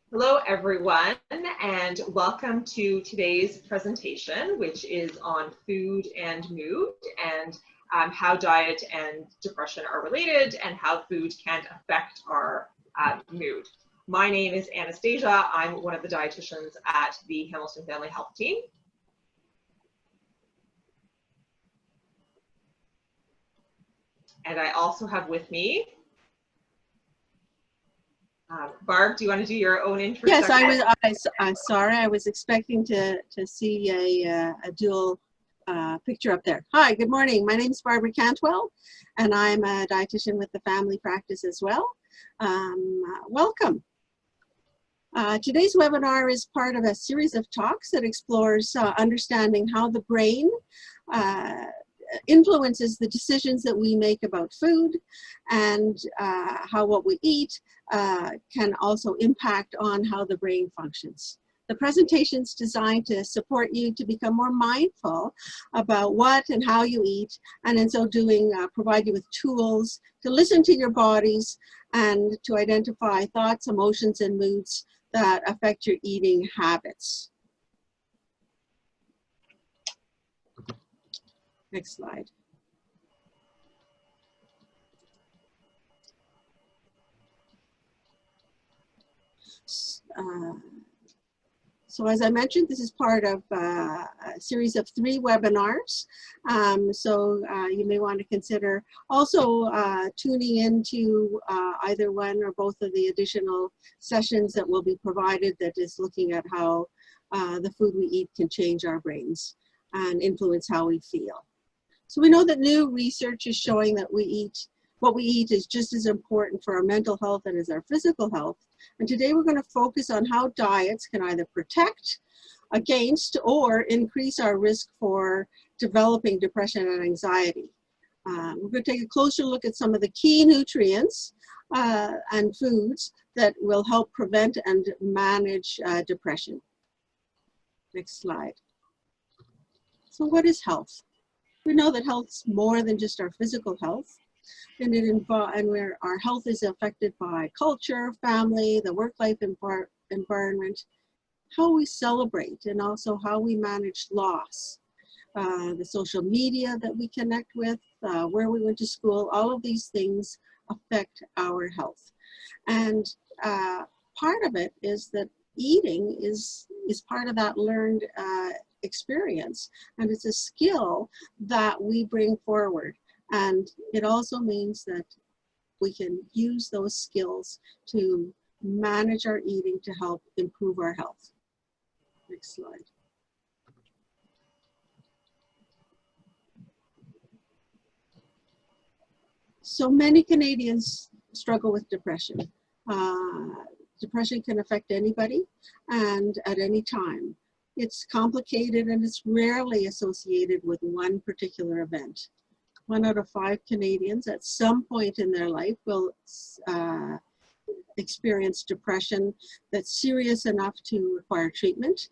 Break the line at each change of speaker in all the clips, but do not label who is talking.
Hello, everyone, and welcome to today's presentation, which is on food and mood and how diet and depression are related and how food can affect our mood. My name is Anastasia. I'm one of the dietitians at the Hamilton Family Health Team. And I also have with me Barb, do you want to do your own introduction?
Yes, I'm sorry, I was expecting to see a dual picture up there. Hi, good morning. My name is Barbara Cantwell, and I'm a dietitian with the family practice as well. Welcome. Today's webinar is part of a series of talks that explores understanding how the brain influences the decisions that we make about food, and how what we eat can also impact on how the brain functions. The presentation is designed to support you to become more mindful about what and how you eat, and in so doing provide you with tools to listen to your bodies and to identify thoughts, emotions, and moods that affect your eating habits. Next slide. So as I mentioned, this is part of a series of 3 webinars. You may want to consider also tuning into either one or both of the additional sessions that will be provided that is looking at how the food we eat can change our brains and influence how we feel. So we know that new research is showing that what we eat is just as important for our mental health and as our physical health. And today we're going to focus on how diets can either protect against or increase our risk for developing depression and anxiety. We're going to take a closer look at some of the key nutrients and foods that will help prevent and manage depression. Next slide. So what is health? We know that health is more than just our physical health, and where our health is affected by culture, family, the work-life environment, how we celebrate, and also how we manage loss, the social media that we connect with, where we went to school. All of these things affect our health. And part of it is that eating is part of that learned experience, and it's a skill that we bring forward, and it also means that we can use those skills to manage our eating to help improve our health. Next slide. So many Canadians struggle with depression. Depression can affect anybody and at any time. It's complicated and it's rarely associated with one particular event. 1 out of 5 Canadians at some point in their life will experience depression that's serious enough to require treatment,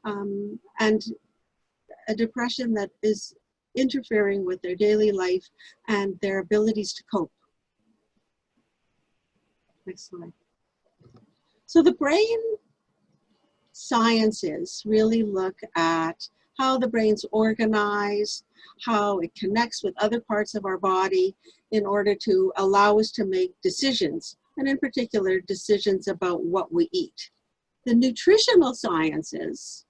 and a depression that is interfering with their daily life and their abilities to cope. Next slide. So the brain sciences really look at how the brain's organized, how it connects with other parts of our body in order to allow us to make decisions, and in particular, decisions about what we eat. The nutritional sciences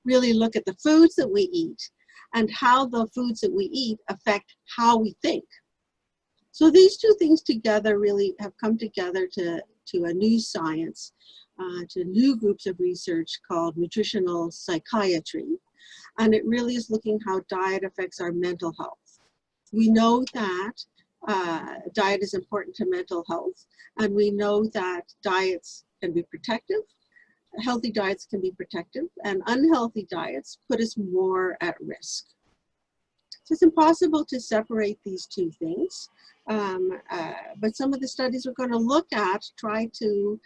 really look at the foods that we eat and how the foods that we eat affect how we think. So these 2 things together really have come together to a new science, to new groups of research called nutritional psychiatry. And it really is looking how diet affects our mental health. We know that diet is important to mental health, and we know that diets can be protective. Healthy diets can be protective, and unhealthy diets put us more at risk. So it's impossible to separate these 2 things, but some of the studies we're going to look at try to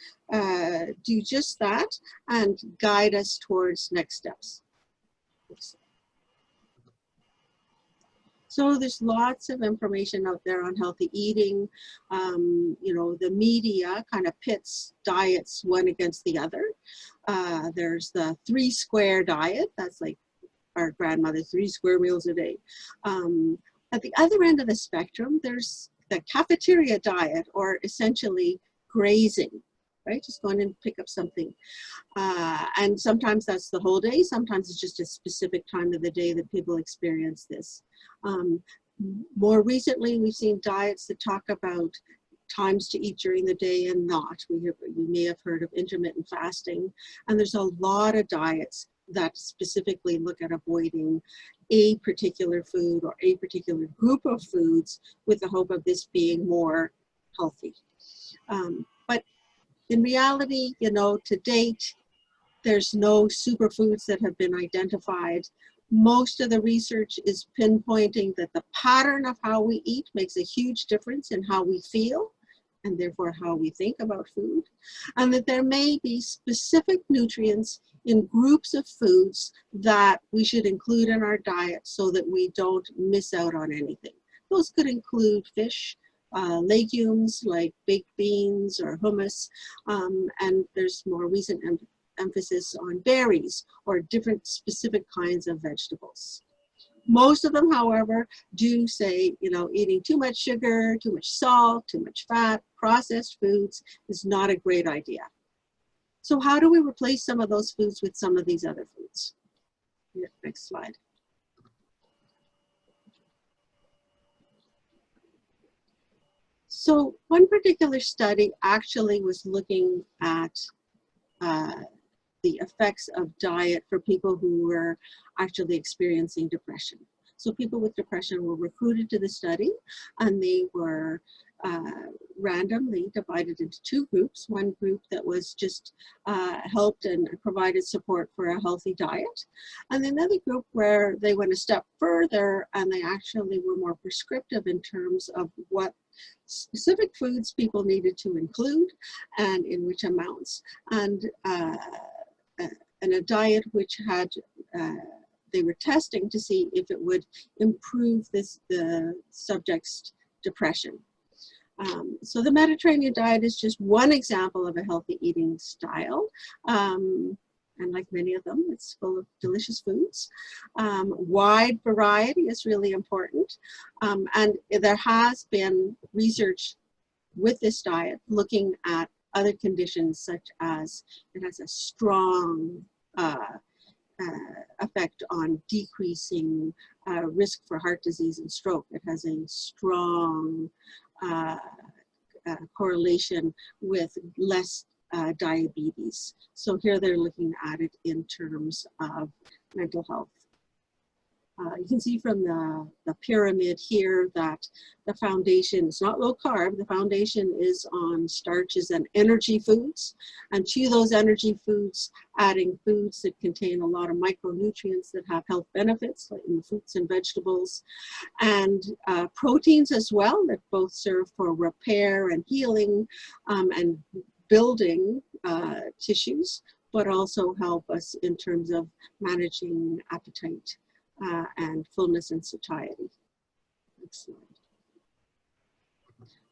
do just that and guide us towards next steps. So there's lots of information out there on healthy eating. You know, the media kind of pits diets one against the other. There's the 3 square diet. That's like our grandmother, 3 square meals a day. At the other end of the spectrum, there's the cafeteria diet, or essentially grazing, right? Just going and pick up something. And sometimes that's the whole day. Sometimes it's just a specific time of the day that people experience this. More recently, we've seen diets that talk about times to eat during the day and not. You may have heard of intermittent fasting. And there's a lot of diets that specifically look at avoiding a particular food or a particular group of foods with the hope of this being more healthy. But in reality, you know, to date, there's no superfoods that have been identified. Most of the research is pinpointing that the pattern of how we eat makes a huge difference in how we feel, and therefore how we think about food, and that there may be specific nutrients in groups of foods that we should include in our diet so that we don't miss out on anything. Those could include fish, legumes like baked beans or hummus, and there's more recent emphasis on berries or different specific kinds of vegetables. Most of them, however, do say, you know, eating too much sugar, too much salt, too much fat, processed foods is not a great idea. So how do we replace some of those foods with some of these other foods? Here, next slide. So one particular study actually was looking at the effects of diet for people who were actually experiencing depression. So people with depression were recruited to the study, and they were randomly divided into 2 groups. One group that was just helped and provided support for a healthy diet, and another group where they went a step further and they actually were more prescriptive in terms of what specific foods people needed to include and in which amounts, and a diet which had they were testing to see if it would improve the subject's depression. So the Mediterranean diet is just one example of a healthy eating style. And like many of them, it's full of delicious foods. Wide variety is really important. And there has been research with this diet looking at other conditions, such as it has a strong effect on decreasing risk for heart disease and stroke. It has a strong correlation with less diabetes. So here they're looking at it in terms of mental health. You can see from the pyramid here that the foundation is not low carb. The foundation is on starches and energy foods. And to those energy foods, adding foods that contain a lot of micronutrients that have health benefits, like in the fruits and vegetables, and proteins as well, that both serve for repair and healing and building tissues, but also help us in terms of managing appetite and fullness and satiety. Next slide.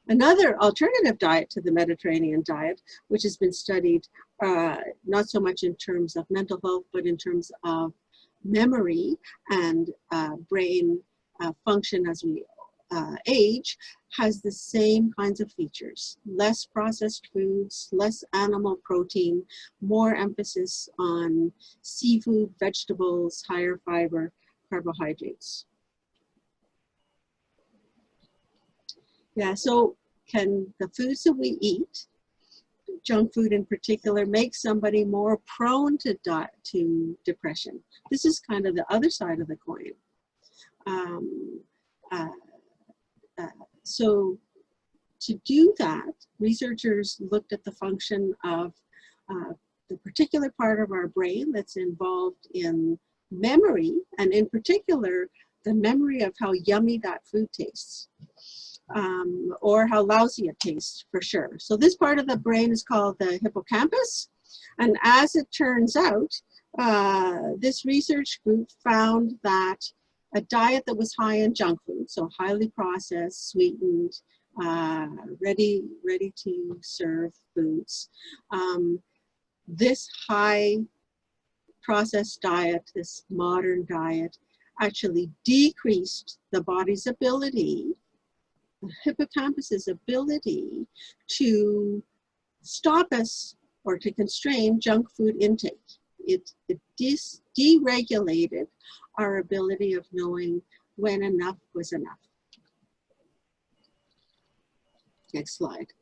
Another alternative diet to the Mediterranean diet, which has been studied not so much in terms of mental health, but in terms of memory and brain function as we age, has the same kinds of features. Less processed foods, less animal protein, more emphasis on seafood, vegetables, higher fiber, carbohydrates. Yeah, so can the foods that we eat, junk food in particular, make somebody more prone to depression? This is kind of the other side of the coin. So to do that, researchers looked at the function of the particular part of our brain that's involved in memory, and in particular, the memory of how yummy that food tastes, or how lousy it tastes, for sure. So this part of the brain is called the hippocampus, and as it turns out, this research group found that a diet that was high in junk food, so highly processed, sweetened, ready to serve foods. This high processed diet, this modern diet, actually decreased the body's ability, the hippocampus's ability to stop us or to constrain junk food intake. It deregulated our ability of knowing when enough was enough. Next slide.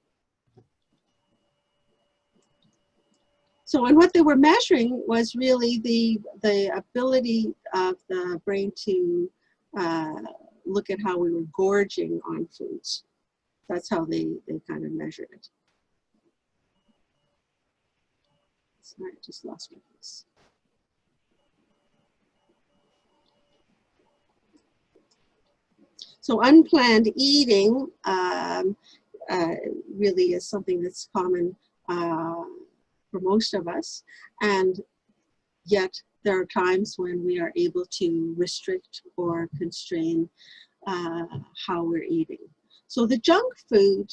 So, and what they were measuring was really the ability of the brain to look at how we were gorging on foods. That's how they kind of measured it. Sorry, I just lost my place. So unplanned eating really is something that's common for most of us, and yet there are times when we are able to restrict or constrain how we're eating. So the junk food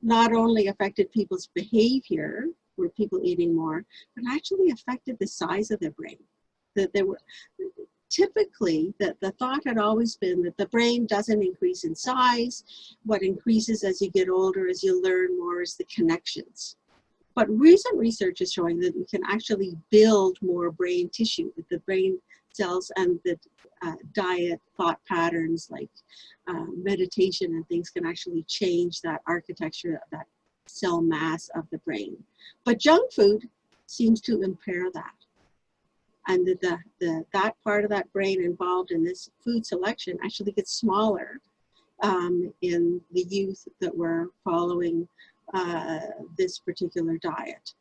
not only affected people's behavior, were people eating more, but actually affected the size of their brain. That they were typically, the thought had always been that the brain doesn't increase in size. What increases as you get older, as you learn more, is the connections. But recent research is showing that we can actually build more brain tissue, that the brain cells and the diet, thought patterns like meditation and things can actually change that architecture, that cell mass of the brain. But junk food seems to impair that. And that part of that brain involved in this food selection actually gets smaller in the youth that were following this particular diet.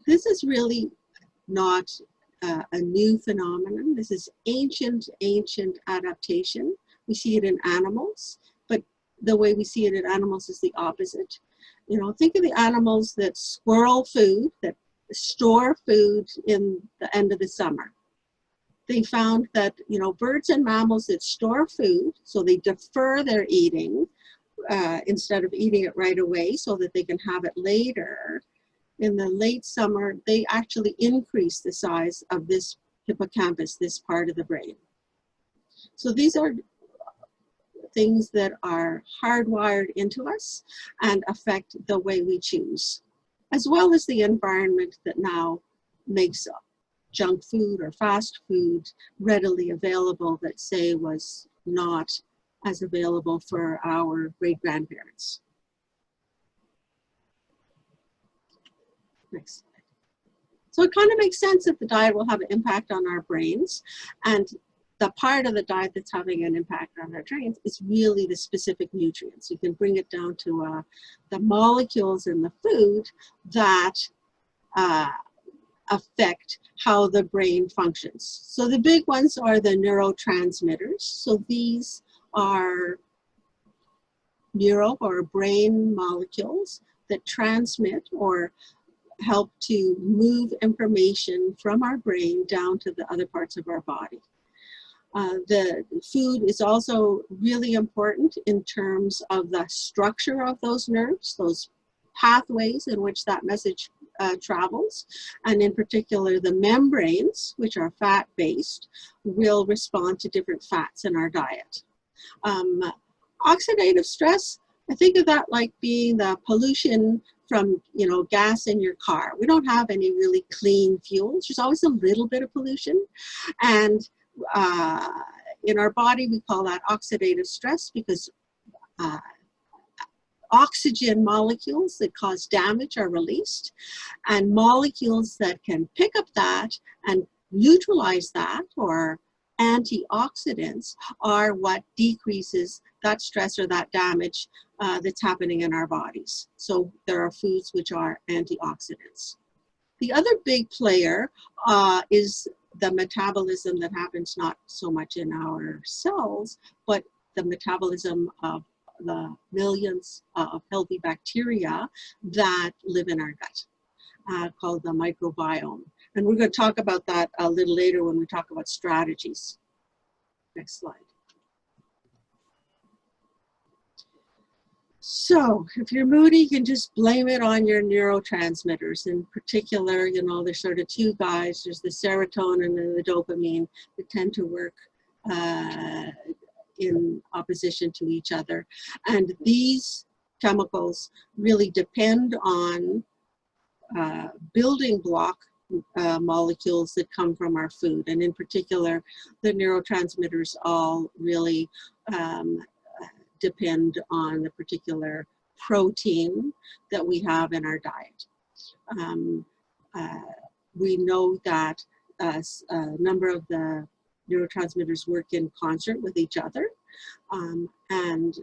This is really not a new phenomenon. This is ancient adaptation. We see it in animals, but the way we see it in animals is the opposite. You know, think of the animals that squirrel food, that store food in the end of the summer. They found that, you know, birds and mammals that store food, so they defer their eating instead of eating it right away so that they can have it later. In the late summer, they actually increase the size of this hippocampus, this part of the brain. So these are things that are hardwired into us and affect the way we choose, as well as the environment that now makes junk food or fast food readily available that, say, was not as available for our great-grandparents. Next slide. So it kind of makes sense that the diet will have an impact on our brains, and the part of the diet that's having an impact on our brains is really the specific nutrients. You can bring it down to the molecules in the food that affect how the brain functions. So the big ones are the neurotransmitters. So these are neuro or brain molecules that transmit or help to move information from our brain down to the other parts of our body. The food is also really important in terms of the structure of those nerves, those pathways in which that message travels, and in particular the membranes, which are fat-based, will respond to different fats in our diet. Oxidative stress, I think of that like being the pollution from, you know, gas in your car. We don't have any really clean fuels. There's always a little bit of pollution, and in our body we call that oxidative stress because oxygen molecules that cause damage are released, and molecules that can pick up that and neutralize that, or antioxidants, are what decreases that stress or that damage that's happening in our bodies. So there are foods which are antioxidants. The other big player is the metabolism that happens not so much in our cells, but the metabolism of the millions of healthy bacteria that live in our gut, called the microbiome. And we're going to talk about that a little later when we talk about strategies Next slide. So if you're moody, you can just blame it on your neurotransmitters. In particular, you know, there's sort of two guys. There's the serotonin and the dopamine that tend to work in opposition to each other. And these chemicals really depend on building block molecules that come from our food. And in particular, the neurotransmitters all really depend on the particular protein that we have in our diet. We know that a number of the neurotransmitters work in concert with each other, and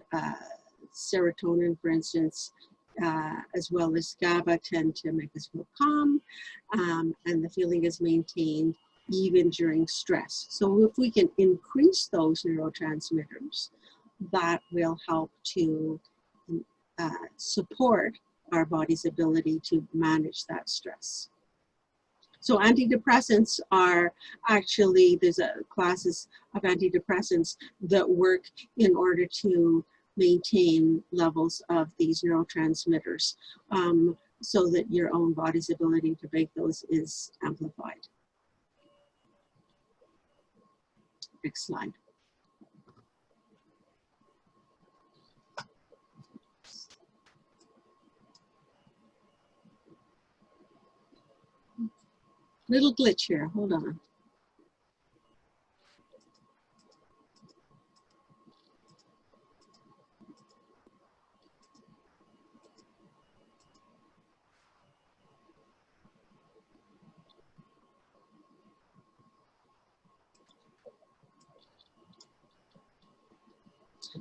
serotonin, for instance, as well as GABA, tend to make us feel calm, and the feeling is maintained even during stress. So if we can increase those neurotransmitters, that will help to support our body's ability to manage that stress. So antidepressants are actually, there's classes of antidepressants that work in order to maintain levels of these neurotransmitters so that your own body's ability to make those is amplified. Next slide. Little glitch here, hold on.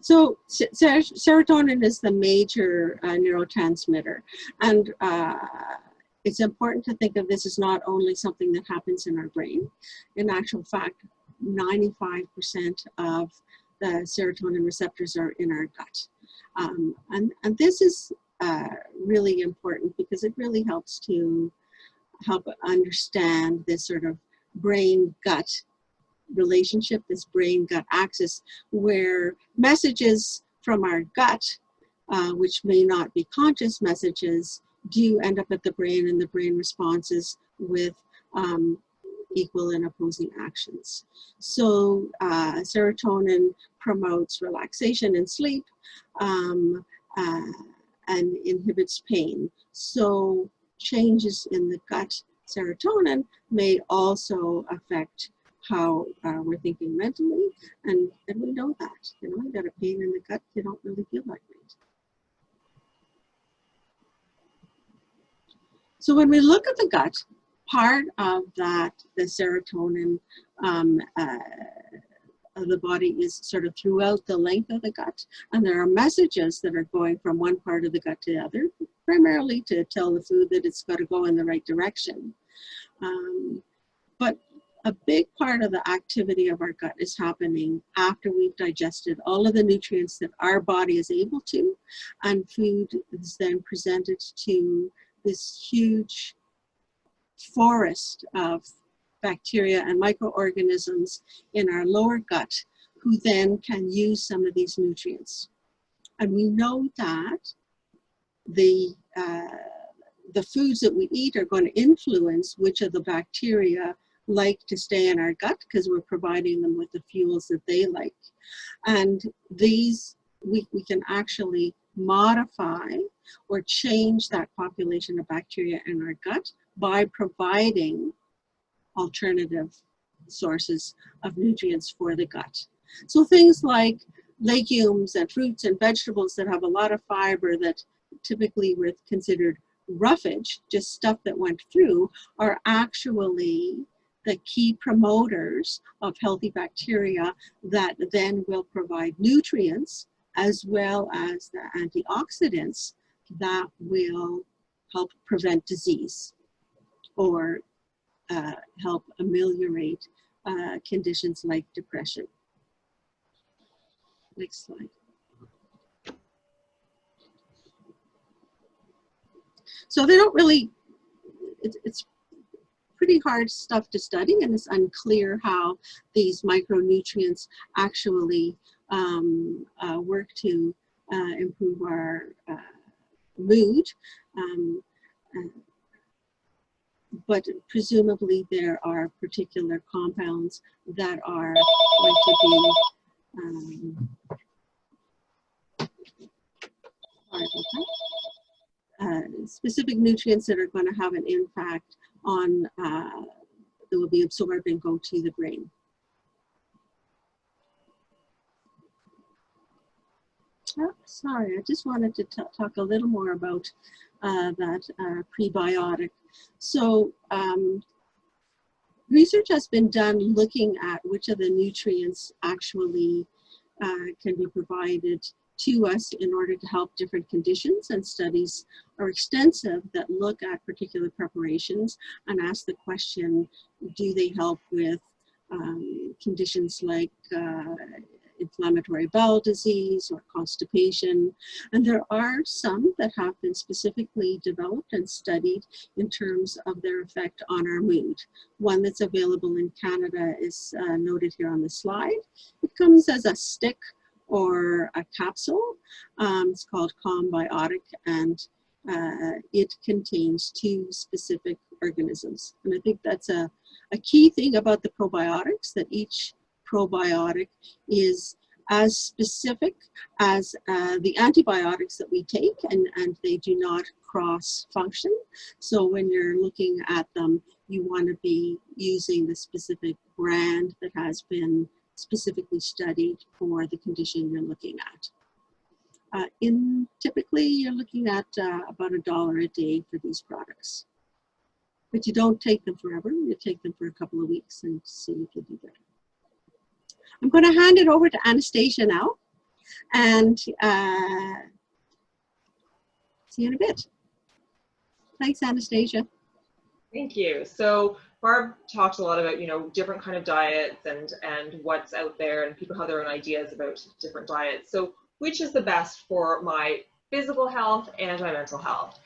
So serotonin is the major neurotransmitter, and it's important to think of this as not only something that happens in our brain. In actual fact, 95% of the serotonin receptors are in our gut. And this is really important because it really helps to understand this sort of brain-gut relationship, this brain-gut axis, where messages from our gut, which may not be conscious messages, do end up at the brain, and the brain responses with equal and opposing actions. So serotonin promotes relaxation and sleep and inhibits pain. So changes in the gut serotonin may also affect how we're thinking mentally, and we know that. You know, you got a pain in the gut, you don't really feel like it. So when we look at the gut, part of that, the serotonin of the body is sort of throughout the length of the gut, and there are messages that are going from one part of the gut to the other, primarily to tell the food that it's got to go in the right direction. But a big part of the activity of our gut is happening after we've digested all of the nutrients that our body is able to, and food is then presented to this huge forest of bacteria and microorganisms in our lower gut, who then can use some of these nutrients. And we know that the foods that we eat are going to influence which of the bacteria like to stay in our gut, because we're providing them with the fuels that they like. And these, we can actually modify or change that population of bacteria in our gut by providing alternative sources of nutrients for the gut. So things like legumes and fruits and vegetables that have a lot of fiber that typically were considered roughage, just stuff that went through, are actually the key promoters of healthy bacteria that then will provide nutrients as well as the antioxidants that will help prevent disease or help ameliorate conditions like depression. Next slide. So they don't really, it's pretty hard stuff to study, and it's unclear how these micronutrients actually work to improve our mood. But presumably there are particular compounds that are going to be specific nutrients that are going to have an impact on that will be absorbed and go to the brain. Oh, sorry, I just wanted to talk a little more about that prebiotic. So research has been done looking at which of the nutrients actually can be provided to us in order to help different conditions, and studies are extensive that look at particular preparations and ask the question, do they help with conditions like inflammatory bowel disease or constipation? And there are some that have been specifically developed and studied in terms of their effect on our mood. One that's available in Canada is noted here on the slide. It comes as a stick or a capsule. It's called Combiotic, and it contains 2 specific organisms. And I think that's a key thing about the probiotics, that each probiotic is as specific as the antibiotics that we take, and they do not cross function. So when you're looking at them, you want to be using the specific brand that has been specifically studied for the condition you're looking at. Typically, you're looking at about $1 a day for these products. But you don't take them forever. You take them for a couple of weeks and see if you do better. I'm going to hand it over to Anastasia now, and see you in a bit. Thanks, Anastasia.
Thank you. So Barb talked a lot about, you know, different kind of diets and what's out there, and people have their own ideas about different diets. So which is the best for my physical health and my mental health?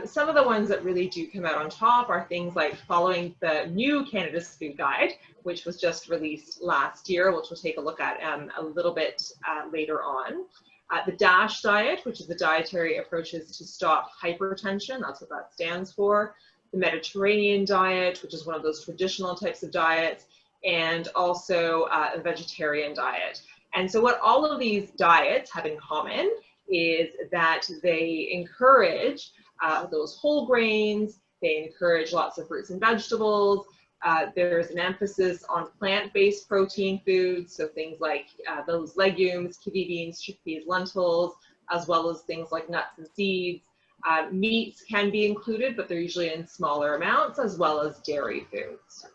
Some of the ones that really do come out on top are things like following the new Canada's Food Guide, which was just released last year, which we'll take a look at a little bit later on. The DASH diet, which is the dietary approaches to stop hypertension, that's what that stands for. The Mediterranean diet, which is one of those traditional types of diets, and also a vegetarian diet. And so what all of these diets have in common is that they encourage those whole grains, they encourage lots of fruits and vegetables. There's an emphasis on plant-based protein foods, so things like those legumes, kidney beans, chickpeas, lentils, as well as things like nuts and seeds. Meats can be included, but they're usually in smaller amounts, as well as dairy foods.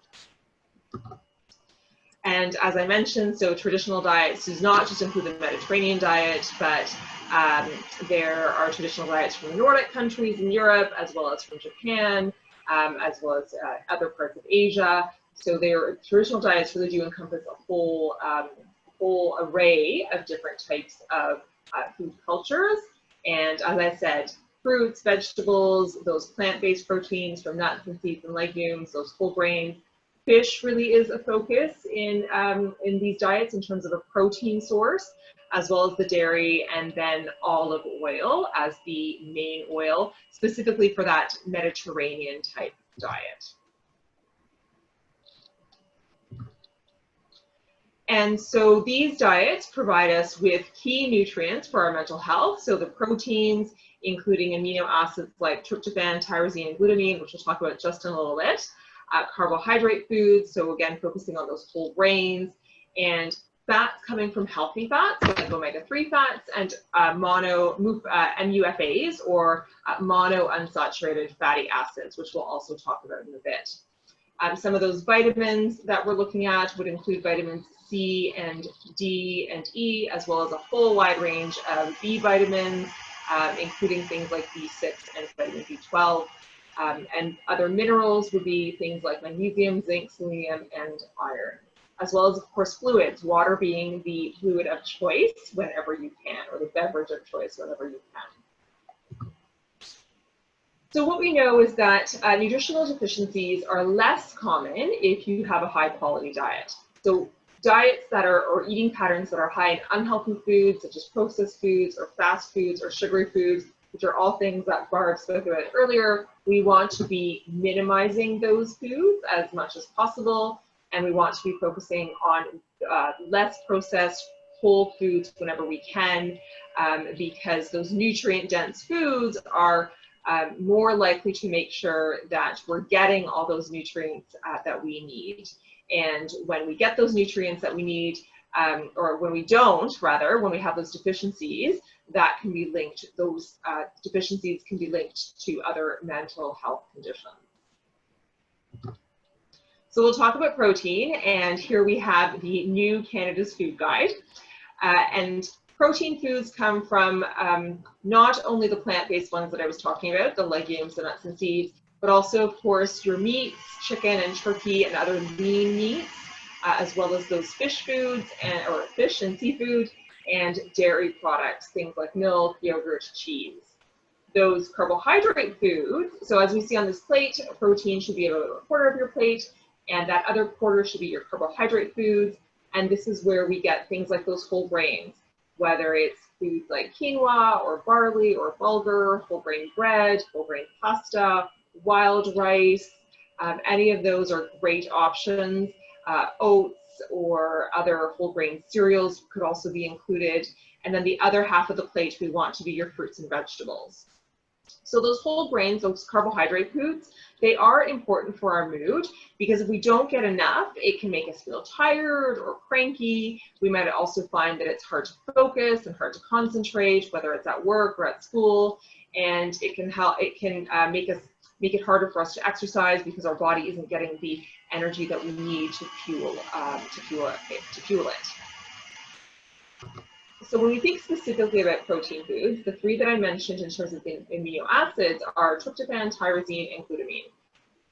And as I mentioned, so traditional diets does not just include the Mediterranean diet, but there are traditional diets from the Nordic countries in Europe, as well as from Japan, as well as other parts of Asia. So their traditional diets really do encompass a whole array of different types of food cultures. And as I said, fruits, vegetables, those plant-based proteins from nuts and seeds and legumes, those whole grains. Fish really is a focus in these diets in terms of a protein source, as well as the dairy, and then olive oil as the main oil, specifically for that Mediterranean type diet. And so these diets provide us with key nutrients for our mental health. So the proteins, including amino acids like tryptophan, tyrosine, and glutamine, which we'll talk about just in a little bit. Carbohydrate foods, so again, focusing on those whole grains, and fats coming from healthy fats, like omega-3 fats, and MUFAs, or monounsaturated fatty acids, which we'll also talk about in a bit. Some of those vitamins that we're looking at would include vitamins C and D and E, as well as a whole wide range of B vitamins, including things like B6 and vitamin B12. And other minerals would be things like magnesium, zinc, selenium, and iron, as well as, of course, fluids, water being the fluid of choice whenever you can, or the beverage of choice whenever you can. So what we know is that nutritional deficiencies are less common if you have a high quality diet. So diets that are, or eating patterns that are high in unhealthy foods, such as processed foods or fast foods or sugary foods, which are all things that Barb spoke about earlier, we want to be minimizing those foods as much as possible. And we want to be focusing on less processed whole foods whenever we can, because those nutrient-dense foods are more likely to make sure that we're getting all those nutrients that we need. And when we get those nutrients that we need, or when we don't, rather, when we have those deficiencies, that can be linked, those deficiencies can be linked to other mental health conditions. So we'll talk about protein, and here we have the new Canada's Food Guide. And protein foods come from not only the plant-based ones that I was talking about, the legumes, the nuts and seeds, but also, of course, your meats, chicken and turkey and other lean meats, as well as those fish foods, or fish and seafood, and dairy products, things like milk, yogurt, cheese. Those carbohydrate foods, so as we see on this plate, protein should be about a quarter of your plate, and that other quarter should be your carbohydrate foods. And this is where we get things like those whole grains, whether it's foods like quinoa or barley or bulgur, whole grain bread, whole grain pasta, wild rice. Any of those are great options. Oats or other whole grain cereals could also be included. And then the other half of the plate we want to be your fruits and vegetables. So those whole grains, those carbohydrate foods, they are important for our mood, because if we don't get enough, it can make us feel tired or cranky. We might also find that it's hard to focus and hard to concentrate, whether it's at work or at school. And it can make it harder for us to exercise because our body isn't getting the energy that we need to fuel it. So when we think specifically about protein foods, the three that I mentioned in terms of the amino acids are tryptophan, tyrosine, and glutamine.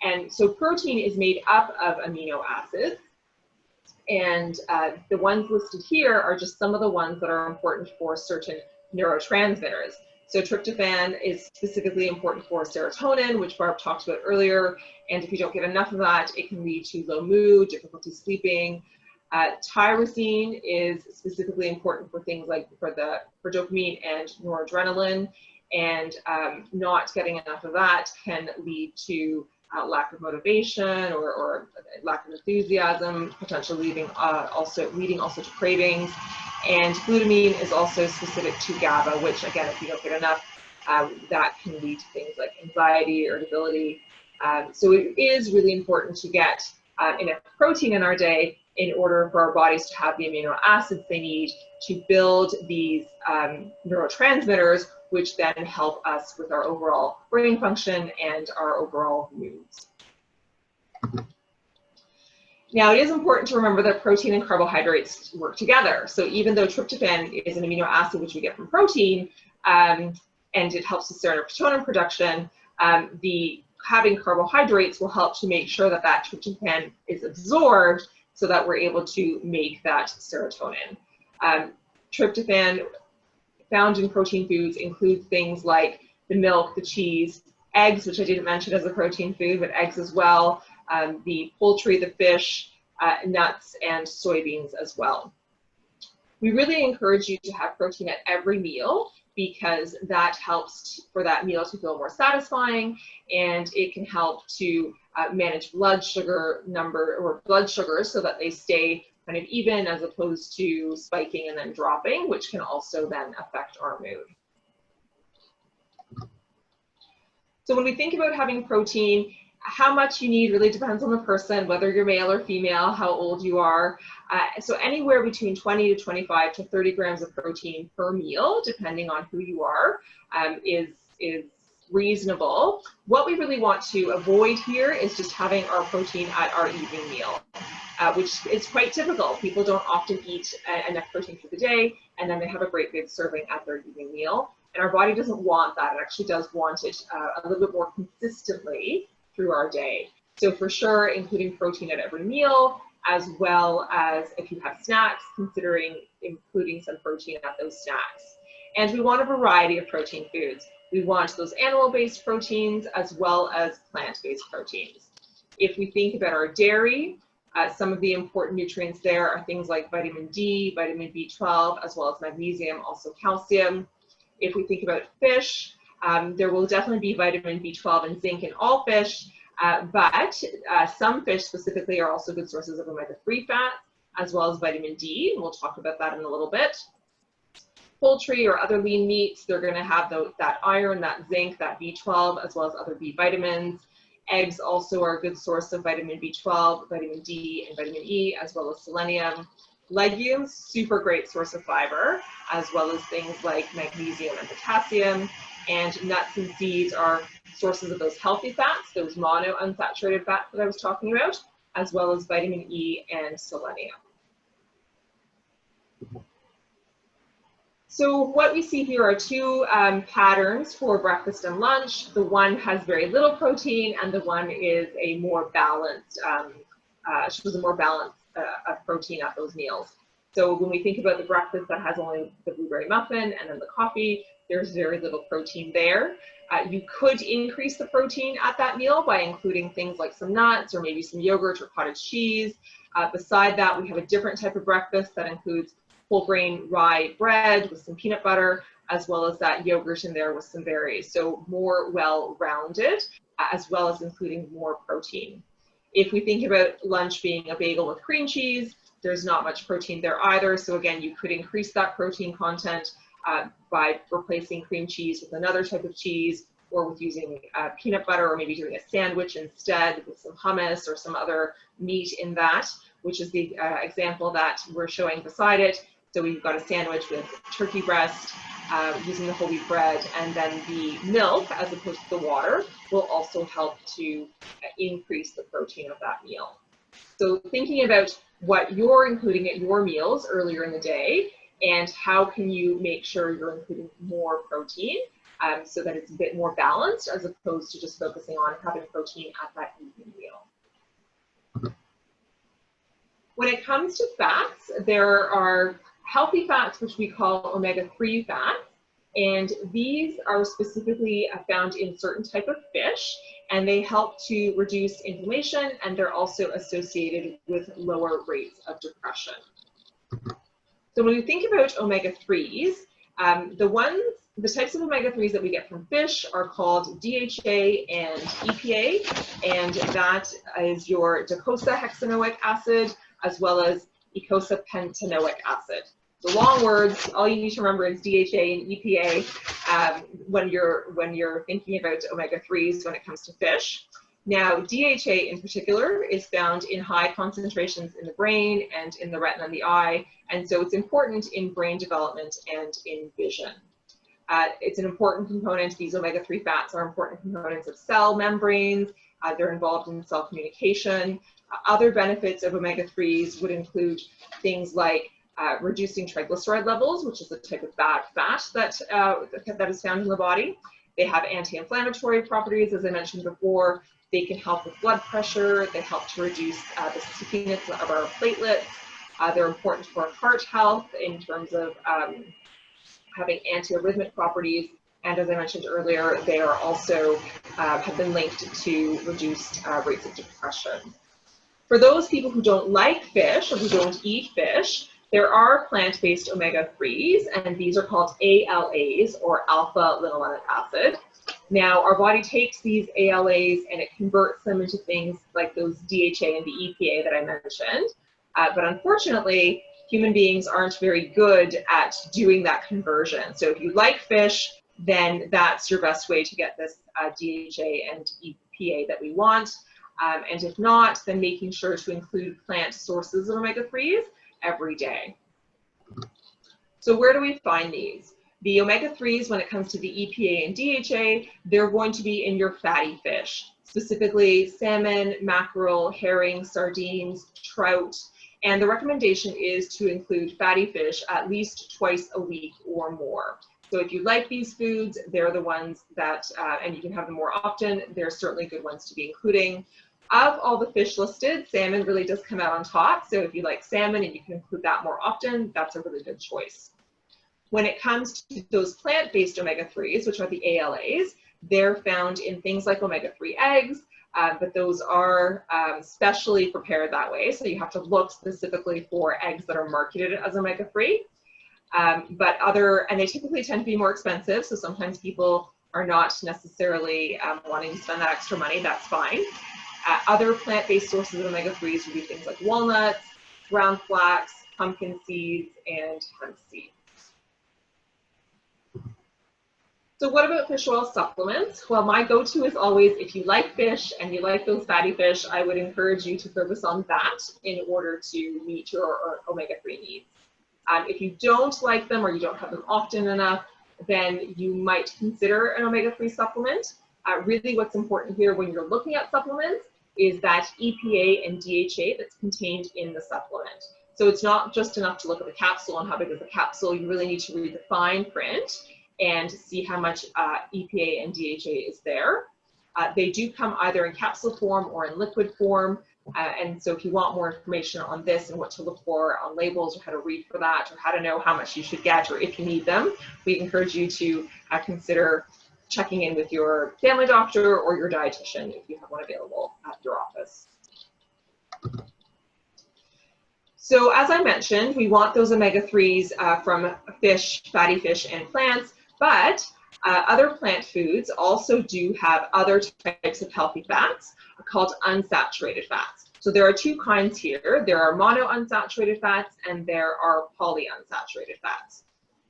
And so protein is made up of amino acids. And the ones listed here are just some of the ones that are important for certain neurotransmitters. So tryptophan is specifically important for serotonin, which Barb talked about earlier. And if you don't get enough of that, it can lead to low mood, difficulty sleeping. Tyrosine is specifically important for things like for dopamine and noradrenaline, and not getting enough of that can lead to lack of motivation or lack of enthusiasm, potentially leading also to cravings. And glutamine is also specific to GABA, which again, if you don't get enough, that can lead to things like anxiety, irritability. So it is really important to get enough protein in our day in order for our bodies to have the amino acids they need to build these neurotransmitters, which then help us with our overall brain function and our overall moods. Now, it is important to remember that protein and carbohydrates work together. So even though tryptophan is an amino acid which we get from protein, and it helps with serotonin production, having carbohydrates will help to make sure that that tryptophan is absorbed so that we're able to make that serotonin. Tryptophan found in protein foods include things like the milk, the cheese, eggs, which I didn't mention as a protein food, but eggs as well, the poultry, the fish, nuts, and soybeans as well. We really encourage you to have protein at every meal, because that helps for that meal to feel more satisfying, and it can help to manage blood sugar so that they stay kind of even as opposed to spiking and then dropping, which can also then affect our mood. So when we think about having protein, how much you need really depends on the person, whether you're male or female, how old you are. So anywhere between 20 to 25 to 30 grams of protein per meal, depending on who you are, is reasonable. What we really want to avoid here is just having our protein at our evening meal, which is quite typical. People don't often eat enough protein for the day, and then they have a great big serving at their evening meal. And our body doesn't want that. It actually does want it a little bit more consistently through our day. So for sure, including protein at every meal, as well as if you have snacks, considering including some protein at those snacks. And we want a variety of protein foods. We want those animal-based proteins as well as plant-based proteins. If we think about our dairy, some of the important nutrients there are things like vitamin D, vitamin B12, as well as magnesium, also calcium. If we think about fish, there will definitely be vitamin B12 and zinc in all fish, but some fish specifically are also good sources of omega-3 fats, as well as vitamin D, and we'll talk about that in a little bit. Poultry or other lean meats, they're going to have that iron, that zinc, that B12, as well as other B vitamins. Eggs also are a good source of vitamin B12, vitamin D, and vitamin E, as well as selenium. Legumes, super great source of fiber, as well as things like magnesium and potassium. And nuts and seeds are sources of those healthy fats, those monounsaturated fats that I was talking about, as well as vitamin E and selenium. So what we see here are two patterns for breakfast and lunch. The one has very little protein, and the one is a more balanced, shows a more balanced of protein at those meals. So when we think about the breakfast that has only the blueberry muffin and then the coffee, there's very little protein there. You could increase the protein at that meal by including things like some nuts or maybe some yogurt or cottage cheese. Beside that, we have a different type of breakfast that includes whole grain rye bread with some peanut butter, as well as that yogurt in there with some berries. So more well-rounded, as well as including more protein. If we think about lunch being a bagel with cream cheese, there's not much protein there either. So again, you could increase that protein content by replacing cream cheese with another type of cheese, or with using peanut butter, or maybe doing a sandwich instead with some hummus or some other meat in that, which is the example that we're showing beside it. So we've got a sandwich with turkey breast, using the whole wheat bread, and then the milk, as opposed to the water, will also help to increase the protein of that meal. So thinking about what you're including at your meals earlier in the day, and how can you make sure you're including more protein so that it's a bit more balanced, as opposed to just focusing on having protein at that evening meal. When it comes to fats, there are healthy fats, which we call omega-3 fats, and these are specifically found in certain type of fish, and they help to reduce inflammation, and they're also associated with lower rates of depression. So when we think about omega-3s, the types of omega-3s that we get from fish are called DHA and EPA, and that is your docosahexaenoic acid, as well as eicosapentaenoic acid. The long words, all you need to remember is DHA and EPA when you're thinking about omega-3s when it comes to fish. Now, DHA in particular is found in high concentrations in the brain and in the retina and the eye, and so it's important in brain development and in vision. It's an important component. These omega-3 fats are important components of cell membranes. They're involved in cell communication. Other benefits of omega-3s would include things like reducing triglyceride levels, which is a type of bad fat that is found in the body. They have anti-inflammatory properties, as I mentioned before. They can help with blood pressure. They help to reduce the stickiness of our platelets. They're important for heart health in terms of having antiarrhythmic properties. And as I mentioned earlier, they are also have been linked to reduced rates of depression. For those people who don't like fish or who don't eat fish, there are plant-based omega-3s, and these are called ALAs, or alpha-linolenic acid. Now, our body takes these ALAs and it converts them into things like those DHA and the EPA that I mentioned. But unfortunately, human beings aren't very good at doing that conversion. So if you like fish, then that's your best way to get this DHA and EPA that we want. And if not, then making sure to include plant sources of omega-3s every day. So where do we find these? The omega-3s, when it comes to the EPA and DHA, they're going to be in your fatty fish, specifically salmon, mackerel, herring, sardines, trout. And the recommendation is to include fatty fish at least twice a week or more. So if you like these foods, they're the ones that, and you can have them more often, they're certainly good ones to be including. Of all the fish listed, salmon really does come out on top. So if you like salmon and you can include that more often, that's a really good choice. When it comes to those plant-based omega-3s, which are the ALAs, they're found in things like omega-3 eggs, but those are specially prepared that way. So you have to look specifically for eggs that are marketed as omega-3. And they typically tend to be more expensive. So sometimes people are not necessarily wanting to spend that extra money. That's fine. Other plant-based sources of omega-3s would be things like walnuts, ground flax, pumpkin seeds, and hemp seeds. So what about fish oil supplements? Well, my go-to is always, if you like fish and you like those fatty fish, I would encourage you to focus on that in order to meet your omega-3 needs. If you don't like them or you don't have them often enough, then you might consider an omega-3 supplement. Really what's important here when you're looking at supplements is that EPA and DHA that's contained in the supplement. So it's not just enough to look at the capsule and how big is the capsule. You really need to read the fine print and see how much EPA and DHA is there. They do come either in capsule form or in liquid form. And so if you want more information on this and what to look for on labels or how to read for that or how to know how much you should get or if you need them, we encourage you to consider checking in with your family doctor or your dietitian if you have one available at your office. So as I mentioned, we want those omega-3s from fish, fatty fish, and plants, but other plant foods also do have other types of healthy fats called unsaturated fats. So there are two kinds here. There are monounsaturated fats and there are polyunsaturated fats.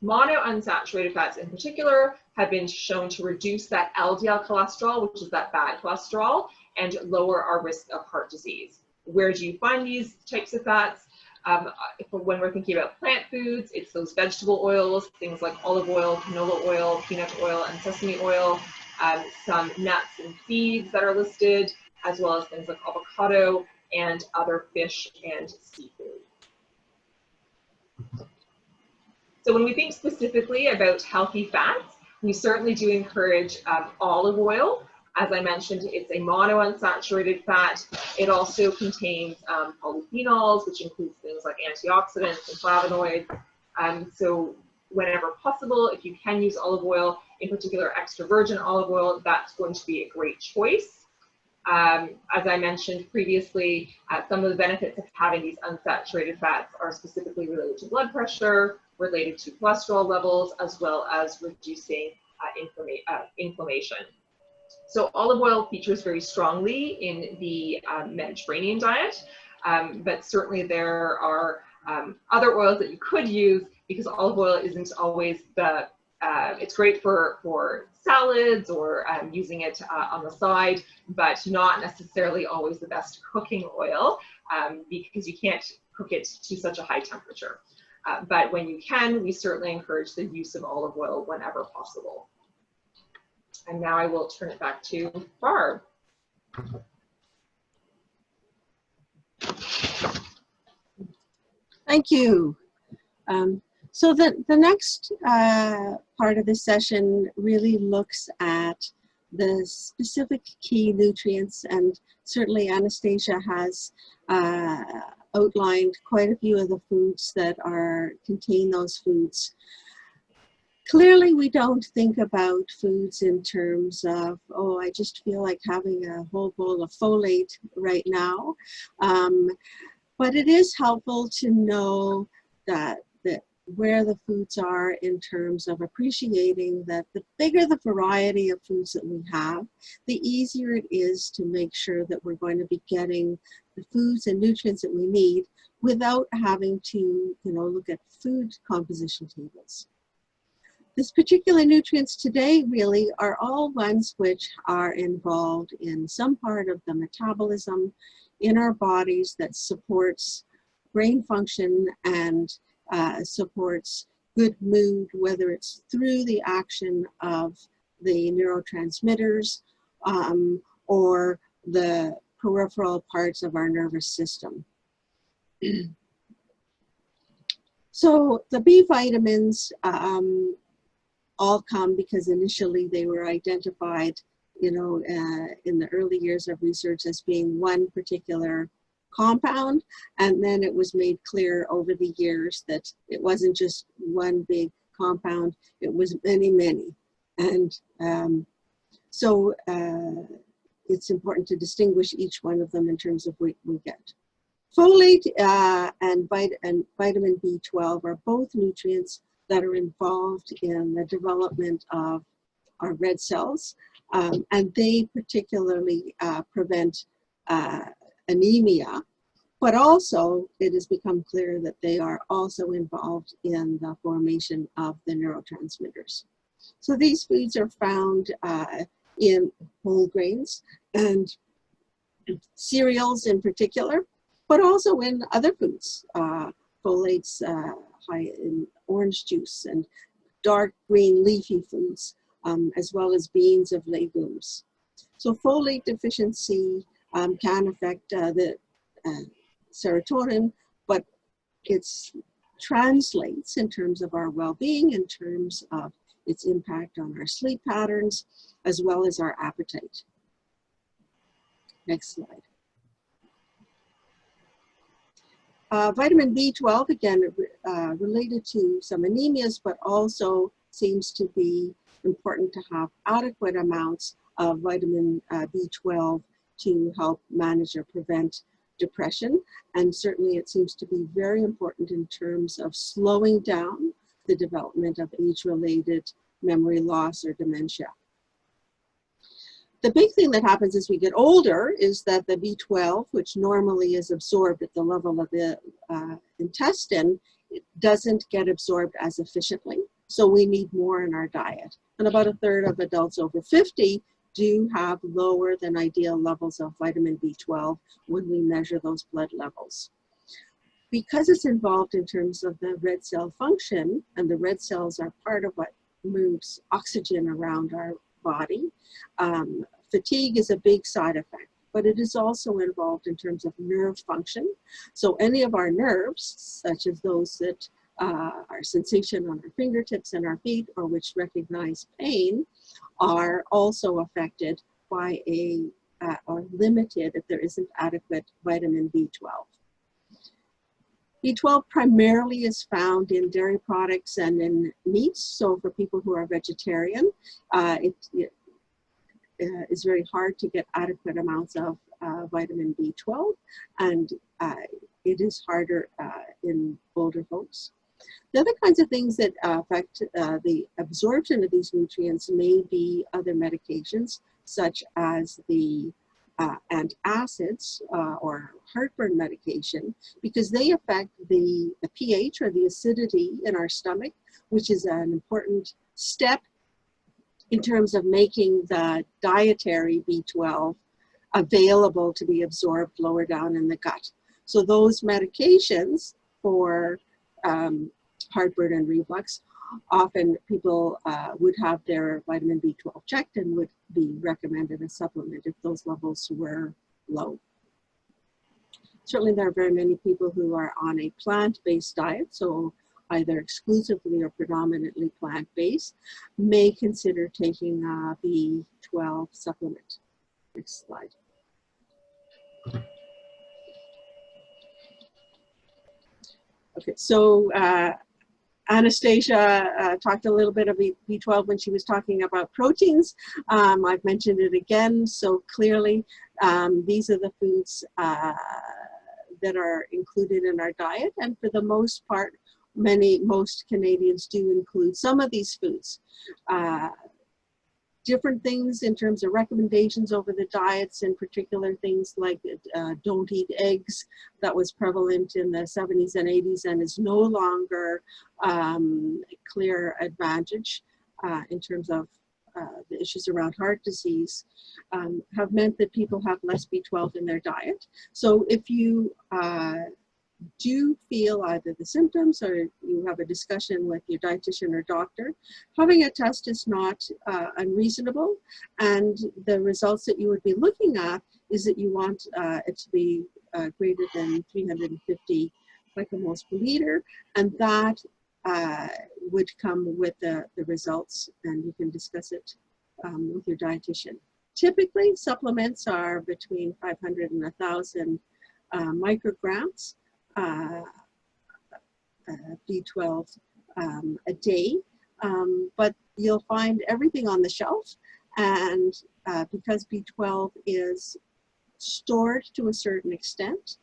Monounsaturated fats in particular have been shown to reduce that LDL cholesterol, which is that bad cholesterol, and lower our risk of heart disease. Where do you find these types of fats? When we're thinking about plant foods, it's those vegetable oils, things like olive oil, canola oil, peanut oil, and sesame oil, some nuts and seeds that are listed, as well as things like avocado and other fish and seafood. So when we think specifically about healthy fats, we certainly do encourage olive oil. As I mentioned, it's a monounsaturated fat. It also contains polyphenols, which includes things like antioxidants and flavonoids. So whenever possible, if you can use olive oil, in particular extra virgin olive oil, that's going to be a great choice. As I mentioned previously, some of the benefits of having these unsaturated fats are specifically related to blood pressure, related to cholesterol levels, as well as reducing inflammation. So olive oil features very strongly in the Mediterranean diet, but certainly there are other oils that you could use because olive oil isn't always the, it's great for salads or using it on the side, but not necessarily always the best cooking oil because you can't cook it to such a high temperature. But when you can, we certainly encourage the use of olive oil whenever possible. And now I will turn it back to Barb.
Thank you. So the next part of this session really looks at the specific key nutrients, and certainly Anastasia has outlined quite a few of the foods that contain those foods. Clearly, we don't think about foods in terms of, oh, I just feel like having a whole bowl of folate right now. But it is helpful to know that where the foods are in terms of appreciating that the bigger the variety of foods that we have, the easier it is to make sure that we're going to be getting the foods and nutrients that we need without having to, look at food composition tables. This particular nutrients today really are all ones which are involved in some part of the metabolism in our bodies that supports brain function and supports good mood, whether it's through the action of the neurotransmitters or the peripheral parts of our nervous system. So the B vitamins all come because initially they were identified, in the early years of research as being one particular compound, and then it was made clear over the years that it wasn't just one big compound. It was many, many. And so it's important to distinguish each one of them in terms of what we get. Folate and vitamin B12 are both nutrients that are involved in the development of our red cells, and they particularly prevent anemia, but also it has become clear that they are also involved in the formation of the neurotransmitters. So these foods are found in whole grains and cereals in particular, but also in other foods. Folates high in orange juice and dark green leafy foods, as well as beans of legumes. So folate deficiency can affect the serotonin, but it translates in terms of our well-being, in terms of its impact on our sleep patterns, as well as our appetite. Next slide. Vitamin B12, again, related to some anemias, but also seems to be important to have adequate amounts of vitamin B12 to help manage or prevent depression. And certainly it seems to be very important in terms of slowing down the development of age-related memory loss or dementia. The big thing that happens as we get older is that the B12, which normally is absorbed at the level of the intestine, it doesn't get absorbed as efficiently. So we need more in our diet. And about a third of adults over 50 do have lower than ideal levels of vitamin B12 when we measure those blood levels. Because it's involved in terms of the red cell function, and the red cells are part of what moves oxygen around our body, fatigue is a big side effect, but it is also involved in terms of nerve function. So any of our nerves, such as those that are sensation on our fingertips and our feet, or which recognize pain, are also affected by or limited if there isn't adequate vitamin B12. B12 primarily is found in dairy products and in meats. So for people who are vegetarian, it is very hard to get adequate amounts of vitamin B12, and it is harder in older folks. The other kinds of things that affect the absorption of these nutrients may be other medications, such as the antacids or heartburn medication, because they affect the pH or the acidity in our stomach, which is an important step in terms of making the dietary B12 available to be absorbed lower down in the gut. So those medications for heartburn and reflux, often people would have their vitamin B12 checked and would be recommended a supplement if those levels were low. Certainly there are very many people who are on a plant-based diet, so either exclusively or predominantly plant-based, may consider taking a B12 supplement. Next slide. Okay, so Anastasia talked a little bit of B12 when she was talking about proteins. I've mentioned it again, so clearly these are the foods that are included in our diet, and for the most part, most Canadians do include some of these foods. Different things in terms of recommendations over the diets, in particular things like don't eat eggs. That was prevalent in the 70s and 80s and is no longer a clear advantage in terms of the issues around heart disease, have meant that people have less B12 in their diet. So if you do feel either the symptoms or you have a discussion with your dietitian or doctor, having a test is not unreasonable, and the results that you would be looking at is that you want it to be greater than 350 picomoles per liter, and that would come with the results, and you can discuss it with your dietitian. Typically, supplements are between 500 and 1,000 micrograms. B12 a day, but you'll find everything on the shelf. And because B12 is stored to a certain extent,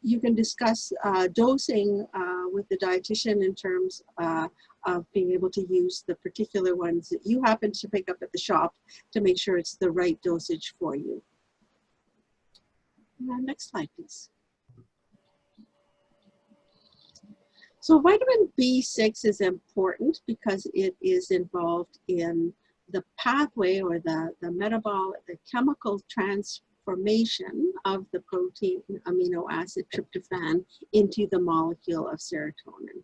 you can discuss dosing with the dietitian in terms of being able to use the particular ones that you happen to pick up at the shop to make sure it's the right dosage for you. Next slide, please. So vitamin B6 is important because it is involved in the pathway or the chemical transformation of the protein amino acid tryptophan into the molecule of serotonin.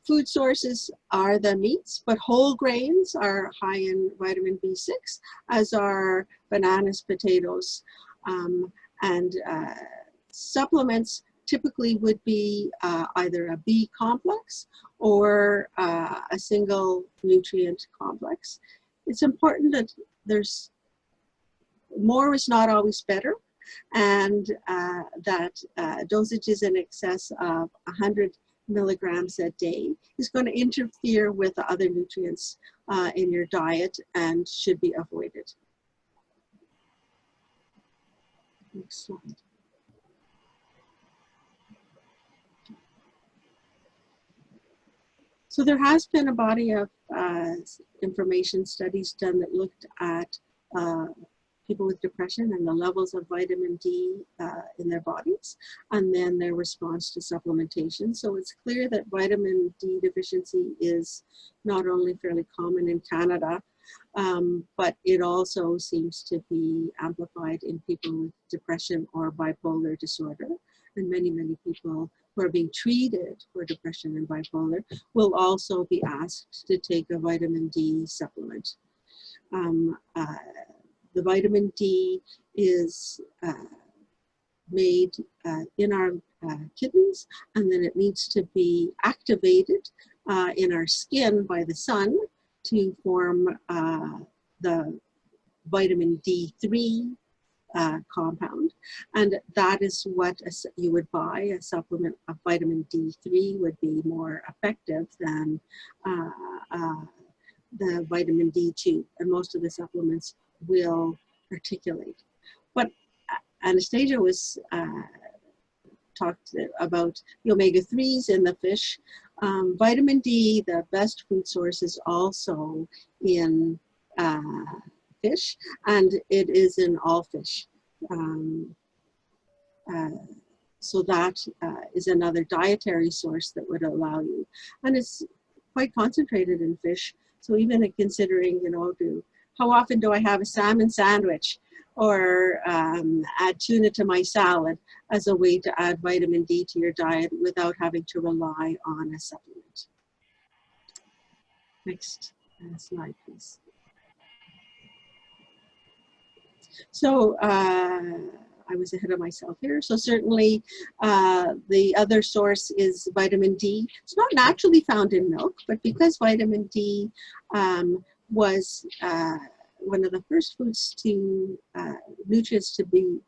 Food sources are the meats, but whole grains are high in vitamin B6, as are bananas, potatoes, and supplements typically would be either a B complex or a single nutrient complex. It's important that there's more is not always better, and that dosages in excess of 100 milligrams a day is going to interfere with the other nutrients in your diet and should be avoided. Next slide. So there has been a body of information studies done that looked at people with depression and the levels of vitamin D in their bodies, and then their response to supplementation. So it's clear that vitamin D deficiency is not only fairly common in Canada, but it also seems to be amplified in people with depression or bipolar disorder. And many, many people who are being treated for depression and bipolar will also be asked to take a vitamin D supplement. The vitamin D is made in our kidneys, and then it needs to be activated in our skin by the sun to form the vitamin D3 compound, and that is what you would buy. A supplement of vitamin D3 would be more effective than the vitamin D2, and most of the supplements will articulate. But Anastasia was talked about the omega-3s in the fish. Vitamin D, the best food source, is also in fish, and it is in all fish. So that is another dietary source that would allow you. And it's quite concentrated in fish. So even considering, you know, how often do I have a salmon sandwich or add tuna to my salad as a way to add vitamin D to your diet without having to rely on a supplement. Next slide, please. So I was ahead of myself here. So certainly the other source is vitamin D. It's not naturally found in milk, but because vitamin D was one of the first foods to nutrients to be